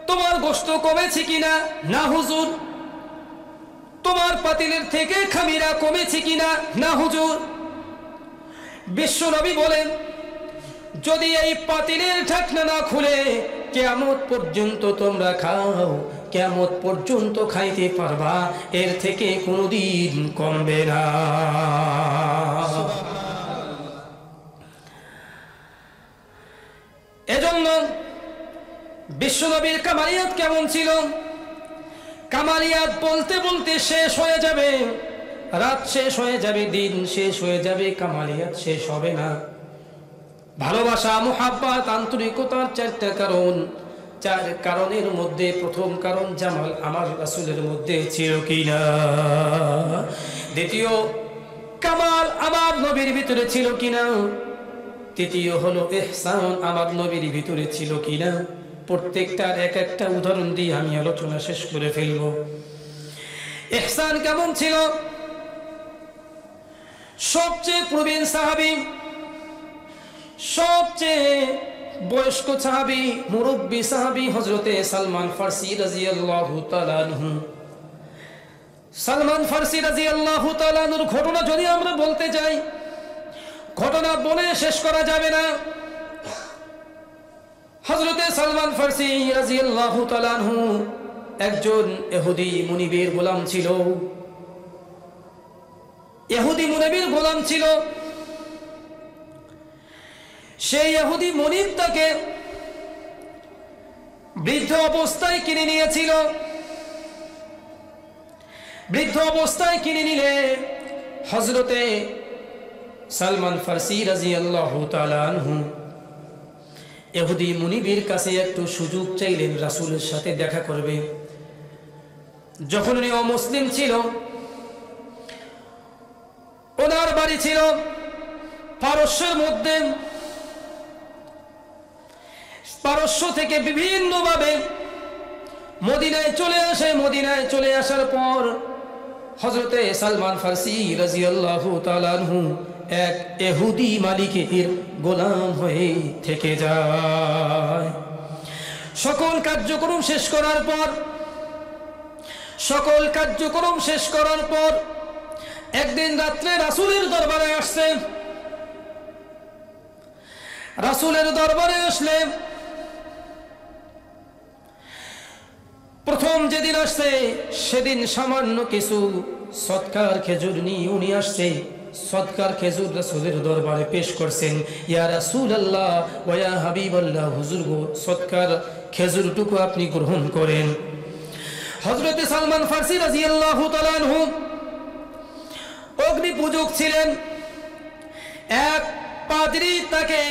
তোমার গোশত কমেছে কিনা? না হুজুর। তোমার পাতিলের থেকে খামিরা কমেছে কিনা? না হুজুর। বিশ্বনবী বলেন, যদি এই পাতিলের ঢাকনা না খুলে কিয়ামত পর্যন্ত তোমরা খাও, কিয়ামত পর্যন্ত খাইতে পারবা, এর থেকে কোনোদিন কমবে না। এজন্য বিশ্বনবীর কামালিয়াত কেমন ছিল? কামালিয়াত বলতে বলতে শেষ হয়ে যাবে, রাত শেষ হয়ে যাবে, দিন শেষ হয়ে যাবে, কামালিয়াত শেষ হবে না। ভালোবাসা, মুহাব্বত, আন্তরিকতার 4টা কারণ। 4 কারণের মধ্যে প্রথম কারণ জামাল আমার রাসূলের মধ্যে ছিল কিনা। দ্বিতীয়, কামাল আমার নবীর ভিতরে ছিল কিনা। তৃতীয় হলো ইহসান আমার নবীর ভিতরে ছিল কিনা। প্রত্যেকটার এক একটা উদাহরণ দিয়ে আমি আলোচনা শেষ করে ফেলব। ইহসান কেমন ছিল? সবচেয়ে প্রবীণ সাহাবী, সবচেয়ে বয়স্ক সাহাবী, মুরব্বী সাহাবী হযরতে সালমান ফারসি রাদিয়াল্লাহু তাআলা আনহু। সালমান ফারসি রাদিয়াল্লাহু তাআলা আনহুর ঘটনা যদি আমরা বলতে যাই, ঘটনা বলে শেষ করা যাবে না। হযরতে সালমান ফারসি রাদিয়াল্লাহু তাআলা আনহু একজন ইহুদি মুনিবের গোলাম ছিল। ইহুদি মুনিবের গোলাম ছিল। সেই ইহুদি মুনিব তাকে বৃদ্ধ অবস্থায় কিনে নিয়েছিল। বৃদ্ধ অবস্থায় কিনে নিলে হযরতে সালমান ফারসি রাদিয়াল্লাহু তাআলা আনহু ইহুদি মুনিবের কাছে একটু সুযোগ চাইলেন রাসূলের সাথে দেখা করবে। যখন উনি অমুসলিম ছিল, ওনার বাড়ি ছিল পারস্যের মধ্যে। পারস্য থেকে বিভিন্নভাবে মদিনায় চলে আসে। মদিনায় চলে আসার পর হযরতে সালমান ফারসি রাদিয়াল্লাহু তাআলা আনহু এক ইহুদি মালিকের গোলাম হয়ে থেকে যায়। সকল কার্যক্রম শেষ করার পর একদিন রাত্রে রাসূলের দরবারে আসছে। রাসূলের দরবারে আসলে প্রথম যেদিন আসছে সেদিন সামান্য কিছু সৎকার খেজুর নিয়ে উনি আসছে। সদকার খেজুর রাসূলের দরবারে পেশ করছেন। ইয়া রাসূলুল্লাহ ওয়া ইয়া হাবিবাল্লাহ, হুজুর গো সদকার খেজুরটুকু আপনি গ্রহণ করেন। হযরত সালমান ফারসি রাদিয়াল্লাহু তাআলা আনহু অগ্নি পূজক ছিলেন। এক পাদ্রী তাকে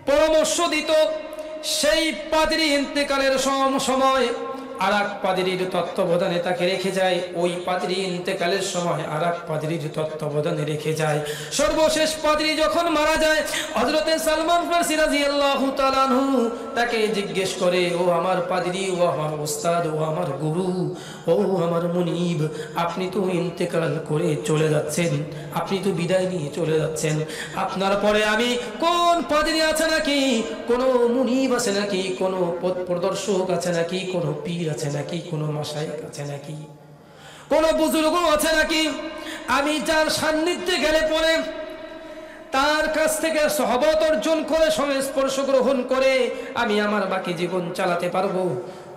পরামর্শ দিত, সেই পাদ্রী ইন্তেকালের সময় আর এক পাদ্রীর তত্ত্বাবধানে তাকে রেখে যায়। ওই পাদ্রী ইন্তেকালের সময় আর এক পাদ্রীর তত্ত্বাবধানে রেখে যায়। সর্বশেষ পাদ্রী যখন মারা যায়, হযরতে সালমান ফারসি রাদিয়াল্লাহু তাআলা আনহু তাকে জিজ্ঞেস করে, ও আমার পাদ্রী, ও আমার ওস্তাদ, ও আমার গুরু, ও আমার মুনিব, আপনি তো ইন্তেকাল করে চলে যাচ্ছেন, আপনি তো বিদায় নিয়ে চলে যাচ্ছেন, আপনার পরে আমি কোন পাদ্রী আছে নাকি, কোনো মুনিব আছে নাকি, কোনো পথ প্রদর্শক আছে নাকি, কোনো পীর আছে নাকি, কোনো মাশায়েখ আছে নাকি, কোনো বুজুর্গ আছে নাকি, আমি যার সান্নিধ্যে গেলে পরে তার কাছ থেকে সহবত অর্জন করে সংস্পর্শ গ্রহণ করে আমি আমার বাকি জীবন চালাতে পারবো।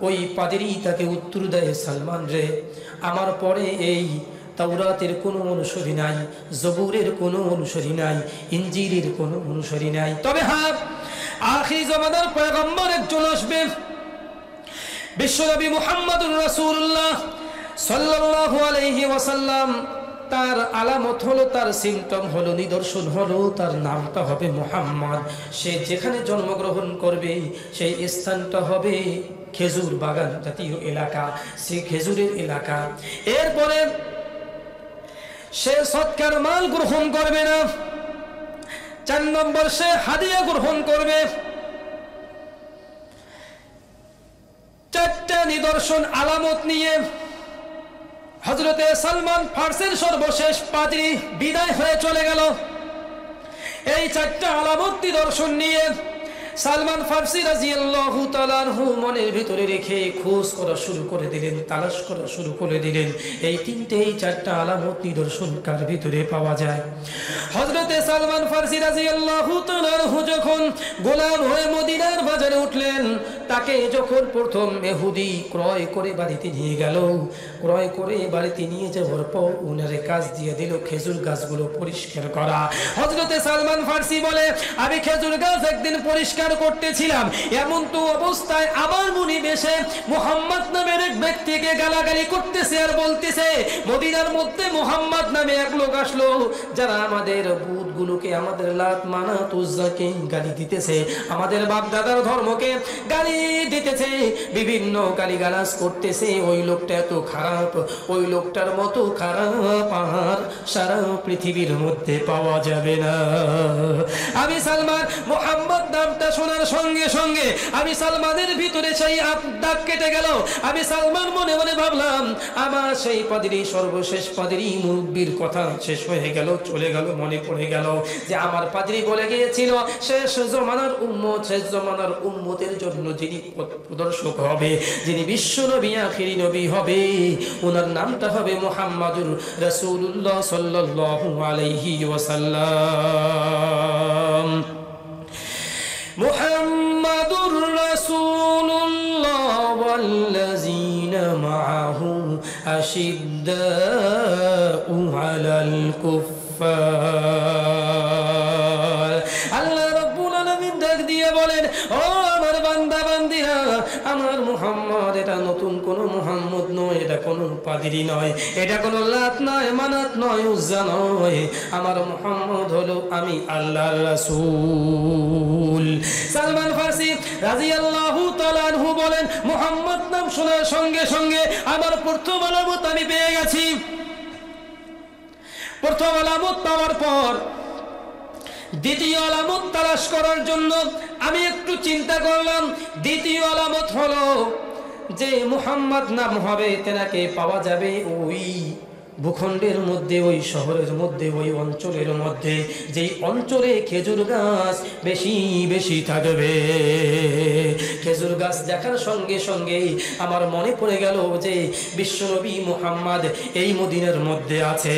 ওই পাদ্রী তাকে উত্তর দেয়, সালমান রে, আমার পরে এই তাওরাতের কোনো অনুসারী নাই, জবুরের কোনো অনুসারী নাই, ইনজিলের কোনো অনুসারী নাই, তবে হ্যাঁ আখির জামানার পয়গম্বর একজন আসবে, বিশ্বনবী মুহাম্মদুর রাসূলুল্লাহ সাল্লাল্লাহু আলাইহি ওয়াসাল্লাম। তার আলামত হলো, তার সিমটম হলো, নিদর্শন হলো, তার নামটা হবে মুহাম্মদ। সে যেখানে জন্মগ্রহণ করবে সেই স্থানটা হবে খেজুর বাগান জাতীয় এলাকা, সেই খেজুরের এলাকা। এরপরে সে সৎকার মাল গ্রহণ করবে না। 4 নম্বর, সে হাদিয়া গ্রহণ করবে। 4টা নিদর্শন আলামত নিয়ে হযরতে সালমান ফারসির সর্বশেষ পাদ্রী বিদায় হয়ে চলে গেল। এই 4টা আলামত নিদর্শন নিয়ে সালমান ফারসি রাদিয়াল্লাহু তাআলা আনহু মনের ভিতরে রেখে খোঁজ করা শুরু করে দিলেন, তালাশ করা শুরু করে দিলেন, এই 4টা আলামত নিদর্শন কার ভিতরে পাওয়া যায়। হযরতে সালমান ফারসি রাদিয়াল্লাহু তাআলা আনহু যখন গোলাম হয়ে মদিনার বাজারে উঠলেন, তাকে যখন প্রথম ইহুদি ক্রয় করে বাড়িতে নিয়ে গেল, ক্রয় করে বাড়িতে নিয়ে যাওয়ার পর উনারে কাজ দিয়ে দিল খেজুর গাছগুলো পরিষ্কার করা। হযরতে সালমান ফারসি বলে, আমি খেজুর গাছ একদিন পরিষ্কার করতেছিলাম, এমন তো অবস্থায় আমার মুনিব এসে মুহাম্মদ নামের এক ব্যক্তিকে গালাগালি করতেছে আর বলতেছে, মদিনার মধ্যে মুহাম্মদ নামে এক লোক আসলো যারা আমাদের বুতগুলোকে, আমাদের লাত মানাত উজ্জাকে গালি দিতেছে, আমাদের বাপ দাদার ধর্মকে গালি দিতেছে, বিভিন্ন গালিগালাজ করতেছে। ওই লোকটা এত খারাপ, ওই লোকটার মতো খারাপ আর সারা পৃথিবীর মধ্যে পাওয়া যাবে না। আমি সালমান মুহাম্মদ নামটা শোনার সঙ্গে সঙ্গে আমি সালমানের ভিতরে সেই দাগ কেটে গেল। আমি সালমান মনে মনে ভাবলাম, আমার সেই পাদ্রী, সর্বশেষ পাদ্রী মুরব্বির কথা শেষ হয়ে গেল, চলে গেল, মনে পড়ে গেল যে আমার পাদ্রী বলে গিয়েছিল শেষ জমানার উম্মত, শেষ জমানার উম্মতের জন্য যিনি প্রদর্শক হবে, যিনি বিশ্ব নবী, আখিরি নবী হবে, ওনার নামটা হবে মুহাম্মাদুর রাসূলুল্লাহ সাল্লাল্লাহু আলাইহি ওয়াসাল্লাম। মুহাম্মাদুর রাসূলুল্লাহ ওয়াল্লাযীনা মাআহু আশিদ্দাউ আলাল কুফফার। আল্লাহ রাব্বুল আলামিন ডাক দিয়ে বলেন, ও আমার বান্দা বান্দিরা, আমার মুহাম্মদ এটা নতুন কোন মুহাম্মদ নয়, এটা কোন পাদ্রী নয়, এটা কোন লাত নয়, মানাত নয়, উজ্জা নয়, আমার মুহাম্মদ হলো আমি আল্লাহর রাসূল। সালমান ফারসি রাদিয়াল্লাহু তাআলা আনহু বলেন, মুহাম্মদ নাম শোনার সঙ্গে সঙ্গে আমার প্রথম আলামত আমি পেয়ে গেছি। প্রথম আলামত পাওয়ার পর দ্বিতীয় আলামত তালাশ করার জন্য আমি একটু চিন্তা করলাম। দ্বিতীয় আলামত হলো যে মুহাম্মদ নাম হবে, তেনাকে পাওয়া যাবে ওই ভূখণ্ডের মধ্যে, ওই শহরের মধ্যে, ওই অঞ্চলের মধ্যে যেই অঞ্চলে খেজুর গাছ বেশি বেশি থাকবে। খেজুর গাছ দেখার সঙ্গে সঙ্গে আমার মনে পড়ে গেল যে বিশ্বনবী মুহাম্মদ এই মদিনার মধ্যে আছে।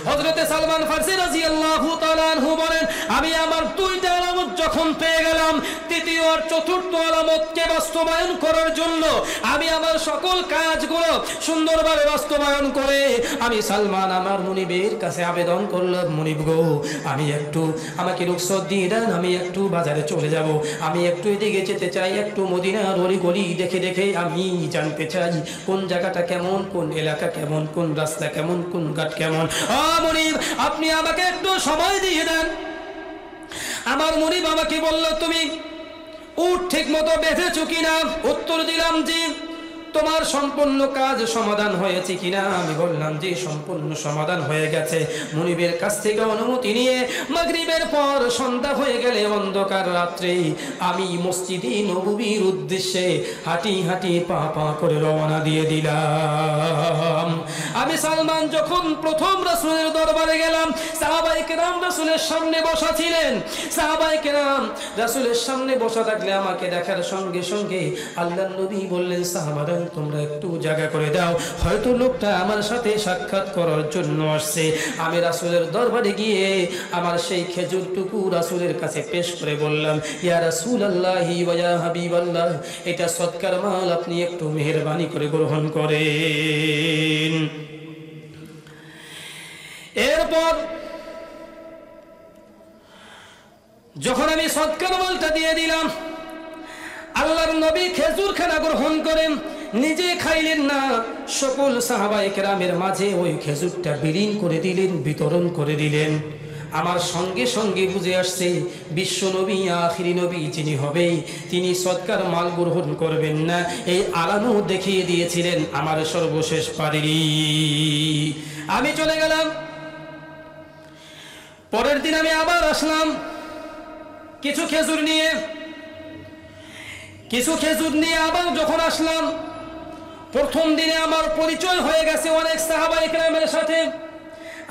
হযরতে সালমান ফারসি রাদিয়াল্লাহু তাআলা আনহু বলেন, আমি আমার দুইটা আলামত যখন পেয়ে গেলাম, তৃতীয় আর চতুর্থ আলামতকে বাস্তবায়ন করার জন্য আমি আমার সকল কাজগুলো সুন্দরভাবে বাস্তবায়ন করে আমি সালমান আমার মুনিবের কাছে আবেদন করলাম, মুনিব গো, আমি একটু আমাকে রুখসত দিয়ে দেন, আমি একটু বাজারে চলে যাব, আমি একটু এদিকে যেতে চাই, একটু মদিনার অলিগলি দেখে দেখে আমি জানতে চাই কোন জায়গাটা কেমন, কোন এলাকা কেমন, কোন রাস্তা কেমন, কোন ঘাট কেমন। মুনিব, আপনি আমাকে একটু সময় দিয়ে দেন। আমার মুনিব আমাকে বলল, তুমি উট ঠিক মতো বেঁধেছো কিনা? উত্তর দিলাম, জি। তোমার সম্পূর্ণ কাজ সমাধান হয়েছে কিনা? আমি বললাম, জি, সম্পূর্ণ সমাধান হয়ে গেছে। মুনিবের কাছ থেকে অনুমতি নিয়ে মাগরিবের পর সন্ধ্যা হয়ে গেলে অন্ধকার রাত্রে আমি মসজিদে নববীর উদ্দেশ্যে হাঁটি হাঁটি পা পা করে রওনা দিয়ে দিলাম। আমি সালমান যখন প্রথম রাসূলের দরবারে গেলাম, সাহাবায়ে কেরাম রাসূলের সামনে বসা ছিলেন। সাহাবায়ে কেরাম রাসূলের সামনে বসা থাকলে আমাকে দেখার সঙ্গে সঙ্গে আল্লাহর নবী বললেন, সাহাবারা তোমরা একটু জায়গা করে দাও, হয়তো লোকটা আমার সাথে সাক্ষাৎ করার জন্য আসছে। আমি রাসূলের দরবারে গিয়ে আমার সেই খেজুরটুকু রাসূলের কাছে পেশ করে বললাম, ইয়া রাসূলুল্লাহি ওয়া ইয়া হাবিবাল্লাহ, এটা সদকার মাল, আপনি একটু মেহেরবানি করে গ্রহণ করেন। এরপর যখন আমি সদকার মালটা দিয়ে দিলাম, আল্লাহর নবী খেজুর খানা গ্রহণ করেন, নিজে খাইলেন না, সকল সাহাবায়ে কেরামের মাঝে ওই খেজুরটা বিলীন করে দিলেন, বিতরণ করে দিলেন। আমার সঙ্গে সঙ্গে বুঝে আসছে বিশ্ব নবী, আখিরি নবী যিনি হবে, তিনি সদকার মাল গ্রহণ করবেন না, এই আলামত দেখিয়ে দিয়েছিলেন আমার সর্বশেষ পারি। আমি চলে গেলাম। পরের দিন আমি আবার আসলাম কিছু খেজুর নিয়ে আবার যখন আসলাম, প্রথম দিনে আমার পরিচয় হয়ে গেছে অনেক সাহাবায়ে কেরামের সাথে।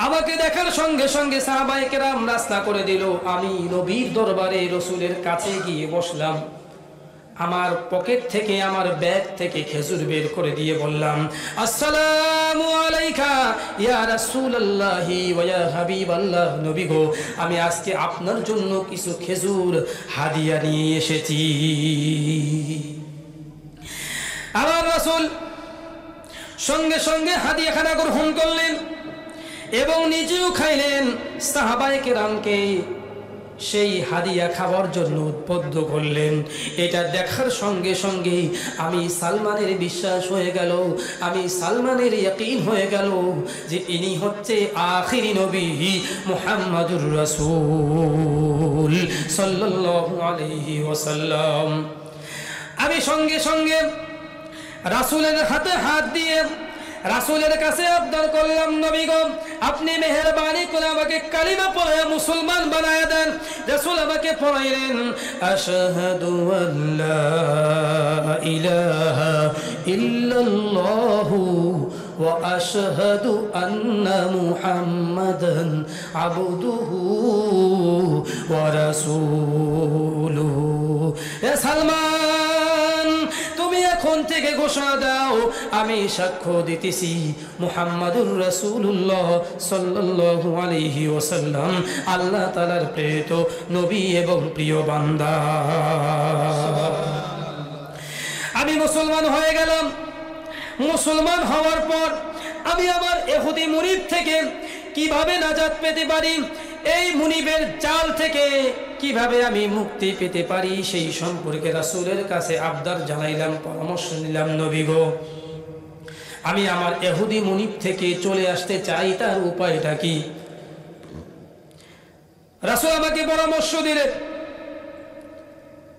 আমাকে দেখার সঙ্গে সঙ্গে সাহাবায়ে কেরাম রাস্তা করে দিল। আমি নবীর দরবারে রাসূলের কাছে গিয়ে বসলাম। আমার পকেট থেকে, আমার ব্যাগ থেকে খেজুর বের করে দিয়ে বললাম, আসসালামু আলাইকা ইয়া রাসূলুল্লাহি ওয়া ইয়া হাবিবাল্লাহ, নবী গো, আমি আজকে আপনার জন্য কিছু খেজুর হাদিয়া নিয়ে এসেছি। আমার রাসূল সঙ্গে সঙ্গে হাদিয়াখানা গ্রহণ করলেন এবং নিজেও খাইলেন। সাহাবায়ে কেরামকে সেই হাদিয়া খাওয়ার জন্য উদ্বুদ্ধ করলেন। এটা দেখার সঙ্গে সঙ্গে আমি সালমানের বিশ্বাস হয়ে গেল, আমি সালমানের ইয়াকিন হয়ে গেল যে ইনি হচ্ছে আখিরি নবী মুহাম্মাদুর রাসূল সাল্লাল্লাহু আলাইহি ওয়াসাল্লাম। আমি সঙ্গে সঙ্গে রাসূলের হাতে হাত দিয়ে রাসূলের কাছে আবদার করলাম, নবী গো, আপনি মেহেরবানি করে আমাকে কালিমা পড়ে মুসলমান বানায় দেন। রাসূল আমাকে পড়াইলেন, আশহাদু আল্লা ইলাহা ইল্লাল্লাহু ওয়া আশহাদু আন্না মুহাম্মাদান আবদুহু ওয়া রাসূলুহু। এ সালমান, তুমি এখন থেকে ঘোষণা দাও, আমি সাক্ষ্য দিতেছি মুহাম্মাদুর রাসূলুল্লাহ সাল্লাল্লাহু আলাইহি ওয়াসাল্লাম আল্লাহ তাআলার প্রেরিত নবী এবং প্রিয় বান্দা। আমি মুসলমান হয়ে গেলাম। মুসলমান হওয়ার পর আমি আমার ইহুদি মুনিব থেকে কিভাবে নাজাত পেতে পারি, এই মুনিবের জাল থেকে কিভাবে আমি মুক্তি পেতে পারি, সেই সম্পর্কে রাসূলের কাছে আবদার জানাইলাম, পরামর্শ নিলাম, নবী গো, আমি আমার ইহুদি মুনিব থেকে চলে আসতে চাই, তার উপায়টা কি? রাসূল আমাকে পরামর্শ দিলেন,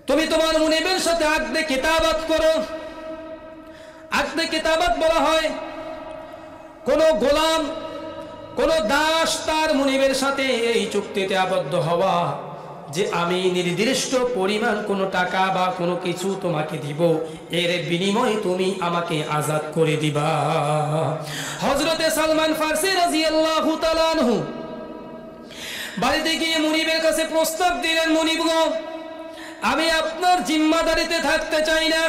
তুমি তোমার মুনিবের সাথে আকদে কিতাবাত করো। আকদে কিতাবাত বলা হয় কোন গোলাম, কোন দাস তার মুনিবের সাথে এই চুক্তিতে আবদ্ধ হওয়া যে আমি নির্দিষ্ট পরিমাণ কোনো টাকা বা কোনো কিছু তোমাকে দিব, এর বিনিময়ে তুমি আমাকে আজাদ করে দিবা। হযরতে সালমান ফারসি রাদিয়াল্লাহু তাআলা আনহু বাড়িতে গিয়ে মুনিবের কাছে প্রস্তাব দিলেন, মুনিব গো, আমি আপনার জিম্মাদারিতে থাকতে চাই না,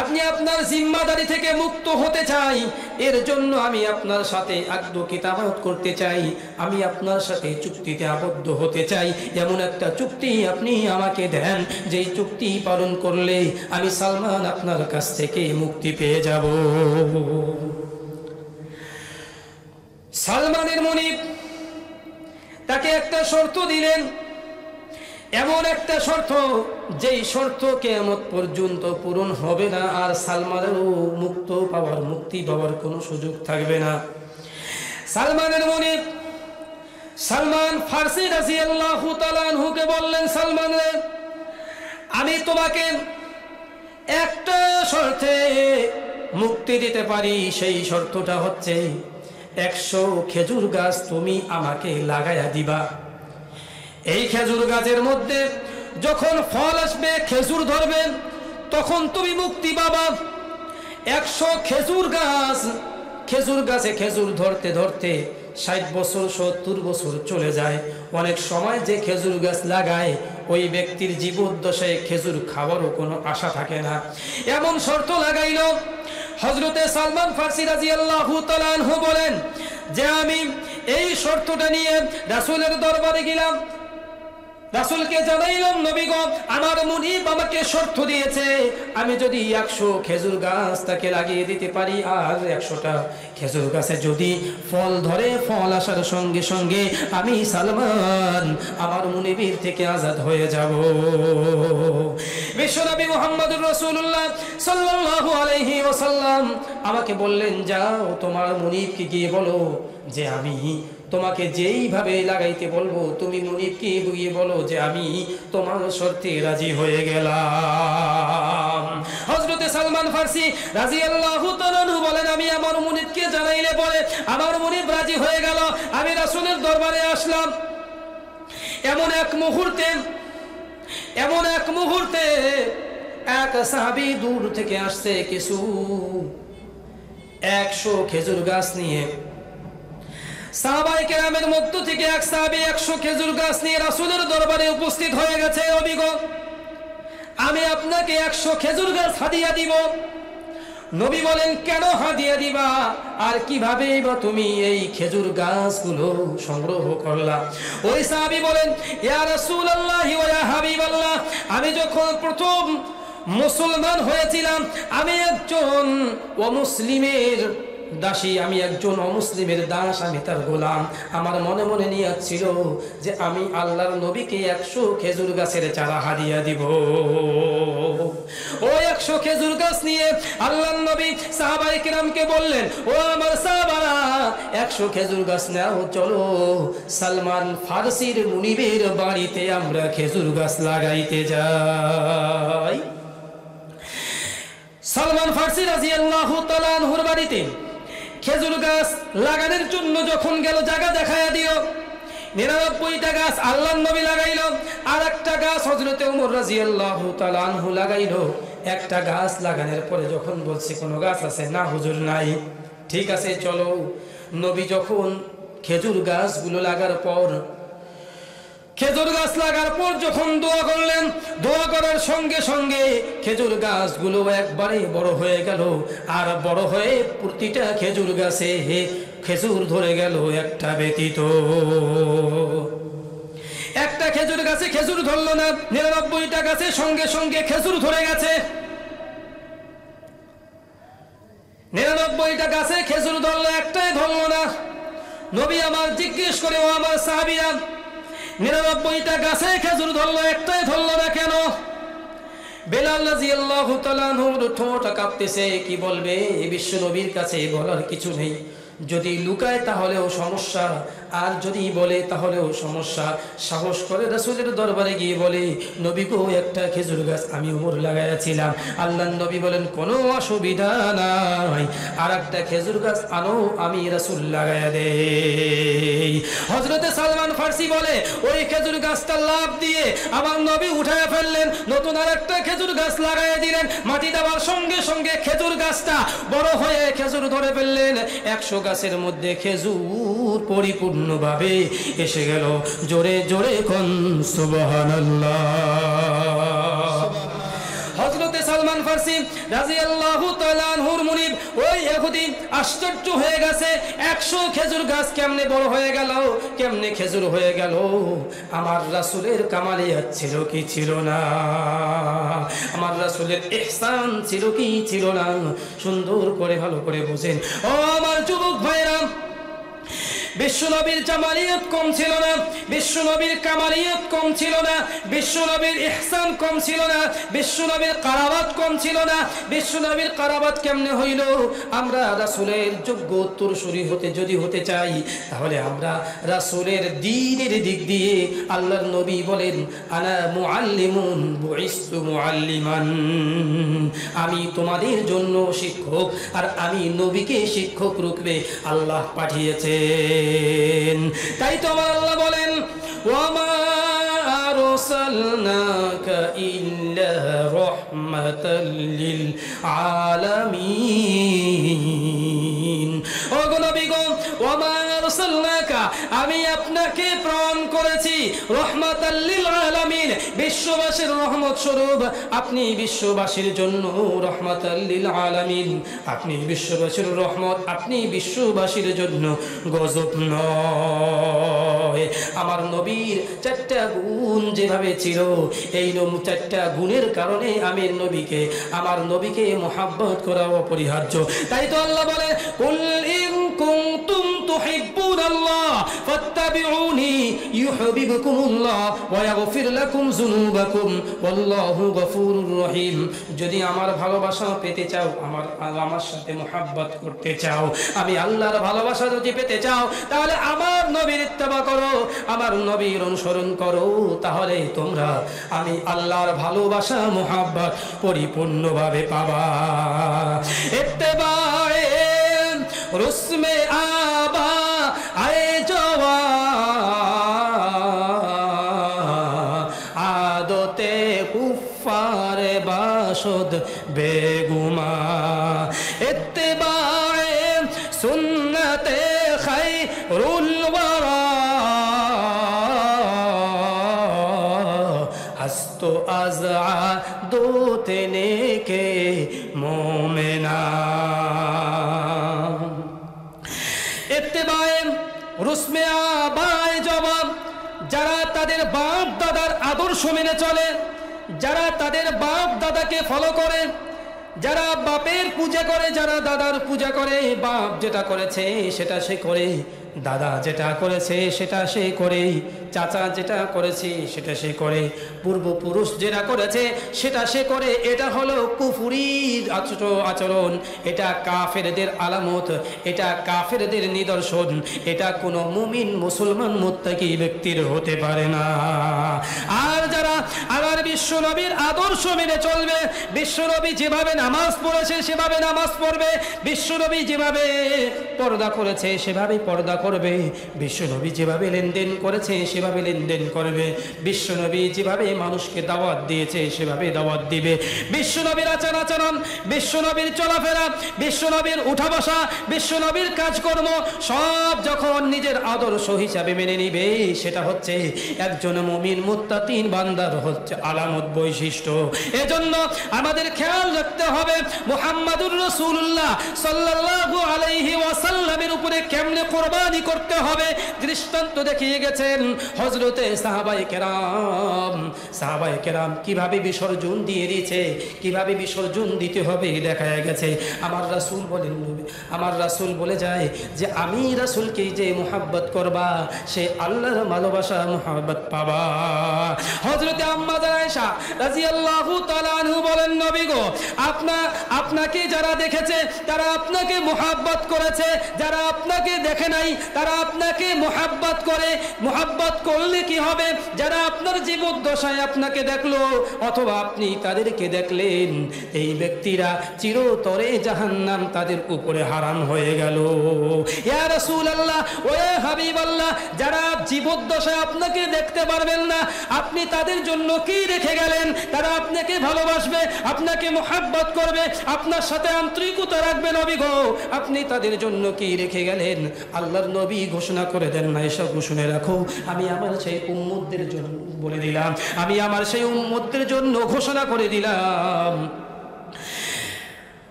আপনি আপনার জিম্মাদারি থেকে মুক্ত হতে চাই, এর জন্য আমি আপনার সাথে আকদ কিতাবত করতে চাই, আমি আপনার সাথে চুক্তিতে আবদ্ধ হতে চাই। এমন একটা চুক্তি আপনি আমাকে দেন, যেই চুক্তি পালন করলে আমি সালমান আপনার কাছ থেকে মুক্তি পেয়ে যাব। সালমানের মুনিব তাকে একটা শর্ত দিলেন, এমন একটা শর্ত যেই শর্ত কিয়ামত পর্যন্ত পূরণ হবে না, আর সালমানেরও মুক্তি পাওয়ার কোনো সুযোগ থাকবে না। সালমানের মুনিব সালমান ফার্সি রাদিয়াল্লাহু তাআলা আনহুকে বললেন, সালমান রে, আমি তোমাকে একটা শর্তে মুক্তি দিতে পারি, সেই শর্তটা হচ্ছে 100 খেজুর গাছ তুমি আমাকে লাগাইয়া দিবা। এই খেজুর গাছের মধ্যে যখন ফল আসবে, খেজুর ধরবেন, তখন তুমি মুক্তি পাবা। 100 খেজুর গাছে খেজুর ধরতে ধরতে 60 বছর 70 বছর চলে যায়। অনেক সময় যে খেজুর গাছ লাগায় ওই ব্যক্তির জীবদ্দশায় খেজুর খাওয়ারও কোনো আশা থাকে না। এমন শর্ত লাগাইল। হযরতে সালমান ফার্সি রাদিয়াল্লাহু তাআলা আনহু বলেন যে আমি এই শর্তটা নিয়ে রাসূলের দরবারে গেলাম, রাসূলকে জানাইলাম, নবী গো, আমার মুনিব আমাকে শর্ত দিয়েছে, আমি যদি 100 খেজুর গাছ তাকে লাগিয়ে দিতে পারি, আর 100টা খেজুর গাছে যদি ফল ধরে, ফল আসার সঙ্গে সঙ্গে আমি সালমান আমার মুনিবের থেকে আজাদ হয়ে যাব। বিশ্বনবী মুহাম্মদুর রাসূলুল্লাহ সাল্লাল্লাহু আলাইহি ওয়াসাল্লাম আমাকে বললেন, যাও তোমার মুনিবকে গিয়ে বলো যে আমি তোমাকে যেইভাবে লাগাইতে বলবো, তুমি মুনিবকে গিয়ে বলো যে আমি তোমার শর্তে রাজি হয়ে গেলাম। হযরতে সালমান ফার্সি রাদিয়াল্লাহু তাআলা বলেন, আমি আমার মুনিবকে জানাইলে পরে আমার মুনিব রাজি হয়ে গেল। আমি রাসূলের দরবারে আসলাম। এমন এক মুহূর্তে এক সাহাবী দূর থেকে আসছে, কিছু 100 খেজুর গাছ নিয়ে। সাহাবায়ে কেরামের মধ্য থেকে এক সাহাবী 100 খেজুর গাছ নিয়ে রাসূলের দরবারে উপস্থিত হয়ে গেছে। নবী, আমি আপনাকে 100 খেজুর গাছ হাদিয়া দিব। নবী বলেন, কেন হাদিয়া দিবা, আর কিভাবে বা তুমি এই খেজুর গাছগুলো সংগ্রহ করলা? ওই সাহাবী বলেন, ইয়া রাসূলুল্লাহ ওয়া ইয়া হাবিবাল্লাহ, আমি যখন প্রথম মুসলমান হয়েছিলাম, আমি একজন অমুসলিমের দাসী, আমি একজন অমুসলিমের দাস, আমি তার গোলাম। আমার মনে মনে নিয়ত ছিল যে আমি আল্লাহর নবীকে 100 খেজুর গাছের চারা হাদিয়া দিব। ওই 100 খেজুর গাছ নিয়ে আল্লাহর নবী সাহাবায়ে কিরামকে বললেন, ও আমার সাহাবারা, 100 খেজুর গাছ নাও, চলো সালমান ফার্সির মুনিবের বাড়িতে আমরা খেজুর গাছ লাগাইতে যাই। সালমান ফার্সি রাদিয়াল্লাহু তাআলা আনহুর বাড়িতে খেজুর গাছ লাগানোর জন্য যখন গেল, জায়গা দেখায়া দিও। 99টা গাছ আল্লাহর নবী লাগাইলো, আর একটা গাছ হযরতে ওমর রাদিয়াল্লাহু তাআলা আনহু লাগাইলো। একটা গাছ লাগানোর পরে যখন বলছে কোনো গাছ আছে, না হুজুর নাই। ঠিক আছে, চলো। নবী যখন খেজুর গাছগুলো লাগার পর যখন দোয়া করলেন, দোয়া করার সঙ্গে সঙ্গে খেজুর গাছগুলো একবারে বড় হয়ে গেল, আর বড় হয়ে প্রতিটা খেজুর গাছে খেজুর ধরে গেল, একটা ব্যতীত। একটা খেজুর গাছে খেজুর ধরলো না, 99টা গাছে সঙ্গে সঙ্গে খেজুর ধরে গেছে। 99টা গাছে খেজুর ধরলো, একটাই ধরলো না। নবী আমার জিজ্ঞেস করে, ও আমার সাহাবীরা, 99টা গাছে খেজুর ধরলো, একটাই ধরলো না কেন? বেলাল রাদিয়াল্লাহু তাআলা আনহুর ঠোঁট কাঁপতেছে, কি বলবে? বিশ্ব নবীর কাছে বলার কিছু নেই। যদি লুকায় তাহলেও সমস্যা, আর যদি বলে তাহলেও সমস্যা। সাহস করে রাসূলের দরবারে গিয়ে বলে, নবী গো, একটা খেজুর গাছ আমি ওমর লাগাইছিলাম। আল্লাহর নবী বলেন, কোনো অসুবিধা নাই, আর একটা খেজুর গাছ আনো, আমি রাসূল লাগাইয়া দেই। হযরতে সালমান ফার্সি বলে, ওই খেজুর গাছটা লাফ দিয়ে আমার নবী উঠায় ফেললেন, নতুন আর একটা খেজুর গাছ লাগাইয়া দিলেন। মাটি দেওয়ার সঙ্গে সঙ্গে খেজুর গাছটা বড় হয়ে খেজুর ধরে ফেললেন। 100 গাছের মধ্যে খেজুর পরিপূর্ণভাবে এসে গেল। জোরে জোরে কোন সুবহানাল্লাহ। হযরতে সালমান সালমান ফার্সি রাদিয়াল্লাহু তাআলা আনহুর মুনিব ওই ইহুদি আশ্চর্য হয়ে গেছে 100 খেজুর গাছ কেমনে বড় হয়ে গেল, কেমনে খেজুর হয়ে গেল। আমার রাসূলের কামালিয়াত ছিল কি ছিল না, আমার রাসূলের ইহসান ছিল কি ছিল না, সুন্দর করে ভালো করে বুঝেন। ও আমার যুবক ভাইরা, বিশ্বনবীর জামালিয়াত কম ছিল না, বিশ্বনবীর কামালিয়াত কম ছিল না, বিশ্বনবীর ইহসান কম ছিল না, বিশ্বনবীর কারাবাত কম ছিল না। বিশ্বনবীর কারাবাত কেমনে হইল? আমরা রাসূলের যোগ্য উত্তরসূরি হতে চাই, তাহলে আমরা রাসূলের দ্বীনের দিক দিয়ে আল্লাহর নবী বলেন, আনা মুআল্লিমুন বুইসতু মুআল্লিমান, আমি তোমাদের জন্য শিক্ষক, আর আমি নবীকে শিক্ষক রূপে আল্লাহ পাঠিয়েছে। তাই তো আমার আল্লাহ বলেন, ওয়ামা আরসালনাকা ইল্লা রাহমাতাল লিল আলামিন। ও গো নবী গো, ওয়ামা আরসালনাকা, আমি আপনাকে প্রেরণ করেছি রাহমাতাল লিল আলামিন, বিশ্ববাসীর রহমত স্বরূপ। আপনি বিশ্ববাসীর জন্য রাহমাতাল লিল আলামিন, আপনি বিশ্ববাসীর রহমত, আপনি বিশ্ববাসীর জন্য গজব নয়। আমার নবীর 4টা গুণ যেভাবে ছিল, এই 4টা গুণের কারণে আমার নবীকে মুহাব্বত করা অপরিহার্য। তাই তো আল্লাহ বলে, কুল ইন কুনতুম তুহিব্বুনাল্লাহ ফাত্তাবিউনি ইউহিব্বুকুমুল্লাহ ওয়া ইয়াগফির লাকুম যুনুবাকুম ওয়াল্লাহু গফুরুর রহিম। যদি আমার ভালোবাসা পেতে চাও, আমার সাথে মুহাব্বত করতে চাও, আমি আল্লাহর ভালোবাসা যদি পেতে চাও, তাহলে আমার নবীর ইত্তেবা করো, আমার নবীর অনুসরণ করো, তাহলে তোমরা আমি আল্লাহর ভালোবাসা মুহাব্বত পরিপূর্ণভাবে পাবা। ইত্তেবায়ে রুসমে আবা আয়ে জওয়া আদতে কুফারে বাসদ বেগুমা। ইত্তেবায়ে সুন্নতে খায়রুল ওয়ারা হস্তো আযআ দোতে নেকে মোমেনা। ইত্তেবায়ে রুসমে আবায়ে জওয়াব, যারা তাদের বাপ দাদার আদর্শ মেনে চলে, যারা তাদের বাপ দাদাকে ফলো করে, যারা বাপের পূজা করে, যারা দাদার পূজা করে, বাপ যেটা করেছে সেটা সে করে, দাদা যেটা করেছে সেটা সে করে, চাচা যেটা করেছে সেটা সে করে, পূর্বপুরুষ যেটা করেছে সেটা সে করে। এটা হলো কুফরির আচরণ, এটা কাফেরদের আলামত, এটা কাফেরদের নিদর্শন, এটা কোনো মুমিন মুসলমান মুত্তাকি ব্যক্তির হতে পারে না। আর যারা আবার বিশ্বনবীর আদর্শ মেনে চলবে, বিশ্বনবী যেভাবে নামাজ পড়েছে সেভাবে নামাজ পড়বে, বিশ্বনবী যেভাবে পর্দা করেছে সেভাবে পর্দা করবে, বিশ্বনবী যেভাবে লেনদেন করেছে সেভাবে লেনদেন করবে, বিশ্বনবী যেভাবে মানুষকে দাওয়াত দিয়েছে সেভাবে দাওয়াত দিবে। বিশ্বনবীর আচার আচরণ, বিশ্বনবীর চলাফেরা, বিশ্বনবীর উঠা বসা, বিশ্বনবীর কাজকর্ম সব যখন নিজের আদর্শ হিসাবে মেনে নিবে, সেটা হচ্ছে একজন মুমিন মুত্তাকিন বান্দার হচ্ছে আলামত, বৈশিষ্ট্য। এজন্য আমাদের খেয়াল রাখতে হবে মুহাম্মাদুর রাসূলুল্লাহ সাল্লাল্লাহু আলাইহি ওয়াসাল্লামের উপরে কেমনে কুরবানি করতে হবে দৃষ্টান্ত দেখিয়ে গেছেন হযরতে সাহাবায়ে কেরাম কিভাবে বিসর্জন দিয়ে দিয়েছে, কিভাবে বিসর্জন দিতে হবে দেখায়া গেছে। আমার রাসূল বলে যায় যে আমি রাসূলকে যে মুহাব্বত করবা সে আল্লাহর ভালোবাসা মুহাব্বত পাবা। হযরতে আম্মা আয়েশা রাদিয়াল্লাহু তাআলা আনহা বলেন, নবী গো, আপনাকে যারা দেখেছে তারা আপনাকে মুহাব্বত করেছে, যারা আপনাকে দেখে নাই তারা আপনাকে মুহাব্বত করে। মুহাব্বত করলে কি হবে? যারা আপনার জীবদ্দশায় আপনাকে দেখলো অথবা আপনি তাদেরকে দেখলেন, এই ব্যক্তিরা চিরতরে জাহান্নাম তাদের উপরে হারাম হয়ে গেল। ইয়া রাসূলুল্লাহ, ও হাবিবাল্লাহ, যারা জীবদ্দশায় আপনাকে দেখতে পারবেন না, আপনি তাদের জন্য কি রেখে গেলেন? তারা আপনাকে ভালোবাসবে, আপনাকে মুহাব্বত করবে, আপনার সাথে আন্তরিকতা রাখবে। নবী গো, আপনি তাদের জন্য কি রেখে গেলেন? আল্লাহর নবী ঘোষণা করে দেন না, এসব শুনে রাখো, আমি আমার সেই উম্মতদের জন্য বলে দিলাম, আমি আমার সেই উম্মতদের জন্য ঘোষণা করে দিলাম,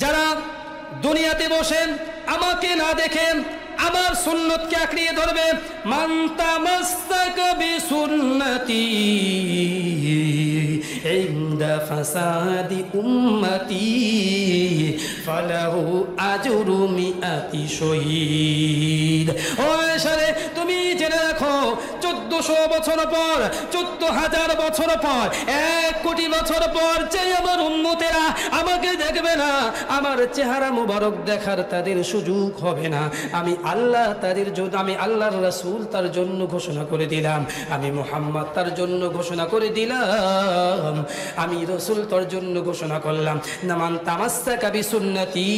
যারা দুনিয়াতে বসেন আমাকে না দেখেন আমার সুন্নতকে আঁকড়িয়ে ধরবে, মান তামাসসাকা বিসুন্নতি ইনদা ফাসাদি উম্মতি ফালাহু আজরু মিআতি শহীদ। ও আয়েশারে, তুমি জেনে রাখো 1400 বছর পর, 14,000 বছর পর, 1 কোটি বছর পর যে আমার উম্মতেরা আমাকে দেখবে না, আমার চেহারা মুবারক দেখার তাদের সুযোগ হবে না। আমি আল্লাহ তাদের জন্য, আমি আল্লাহর রাসূল তার জন্য ঘোষণা করে দিলাম, আমি মুহাম্মদ তার জন্য ঘোষণা করে দিলাম, আমি রাসূল তার জন্য ঘোষণা করলাম, মান তামাসসাকা বিসুন্নতি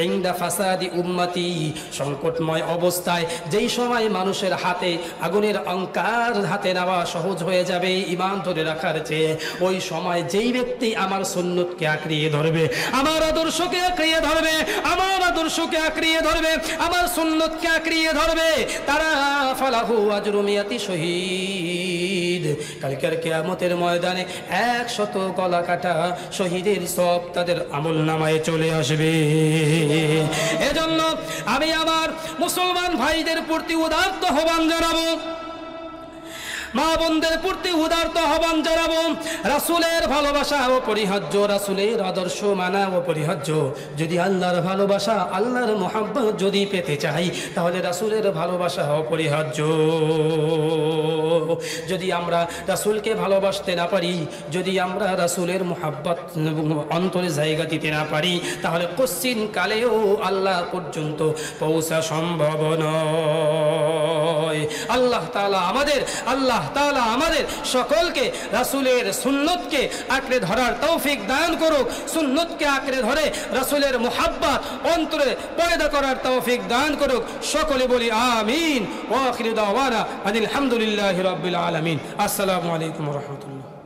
ইনদা ফাসাদি উম্মতি। সংকটময় অবস্থায় যেই সময় মানুষের হাতে আগুনের অঙ্কার হাতে নেওয়া সহজ হয়ে যাবে ঈমান ধরে রাখার চেয়ে, ওই সময় যেই ব্যক্তি আমার সুন্নতকে আঁকড়িয়ে ধরবে, আমার আদর্শকে আঁকড়িয়ে ধরবে, আমার আদর্শকে আঁকড়িয়ে ধরবে, আমার সুন্নতকে আঁকড়িয়ে ধরবে, তারা ফালাহু আজরু মিআতি শহীদ। কালকের কিয়ামতের ময়দানে 100 গলা কাটা শহীদের সব তাদের আমলনামায় চলে আসবে। এজন্য আমি আমার মুসলমান ভাইদের প্রতি উদাত্ত আহ্বান জানাবো, মা বোনদের প্রতি উদারত আহ্বান জানাবো, রাসূলের ভালোবাসা অপরিহার্য, রাসূলের আদর্শ মানা অপরিহার্য। যদি আল্লাহর ভালোবাসা, আল্লাহর মুহাব্বত যদি পেতে চাই, তাহলে রাসূলের ভালোবাসা অপরিহার্য। যদি আমরা রাসূলকে ভালোবাসতে না পারি, যদি আমরা রাসূলের মুহাব্বত অন্তরে জায়গা দিতে না পারি, তাহলে কশ্চিন কালেও আল্লাহ পর্যন্ত পৌঁছা সম্ভব নয়। আল্লাহ তাআলা আমাদের সকলকে রাসূলের সুন্নতকে আঁকড়ে ধরার তৌফিক দান করুক, সুন্নতকে আঁকড়ে ধরে রাসূলের মুহাব্বত অন্তরে পয়দা করার তৌফিক দান করুক। সকলে বলি আমিন। ওয়া আখিরু দাওয়ানা আলহামদুলিল্লাহি রাব্বিল আলামিন। আসসালামু আলাইকুম ওয়া রাহমাতুল্লাহ।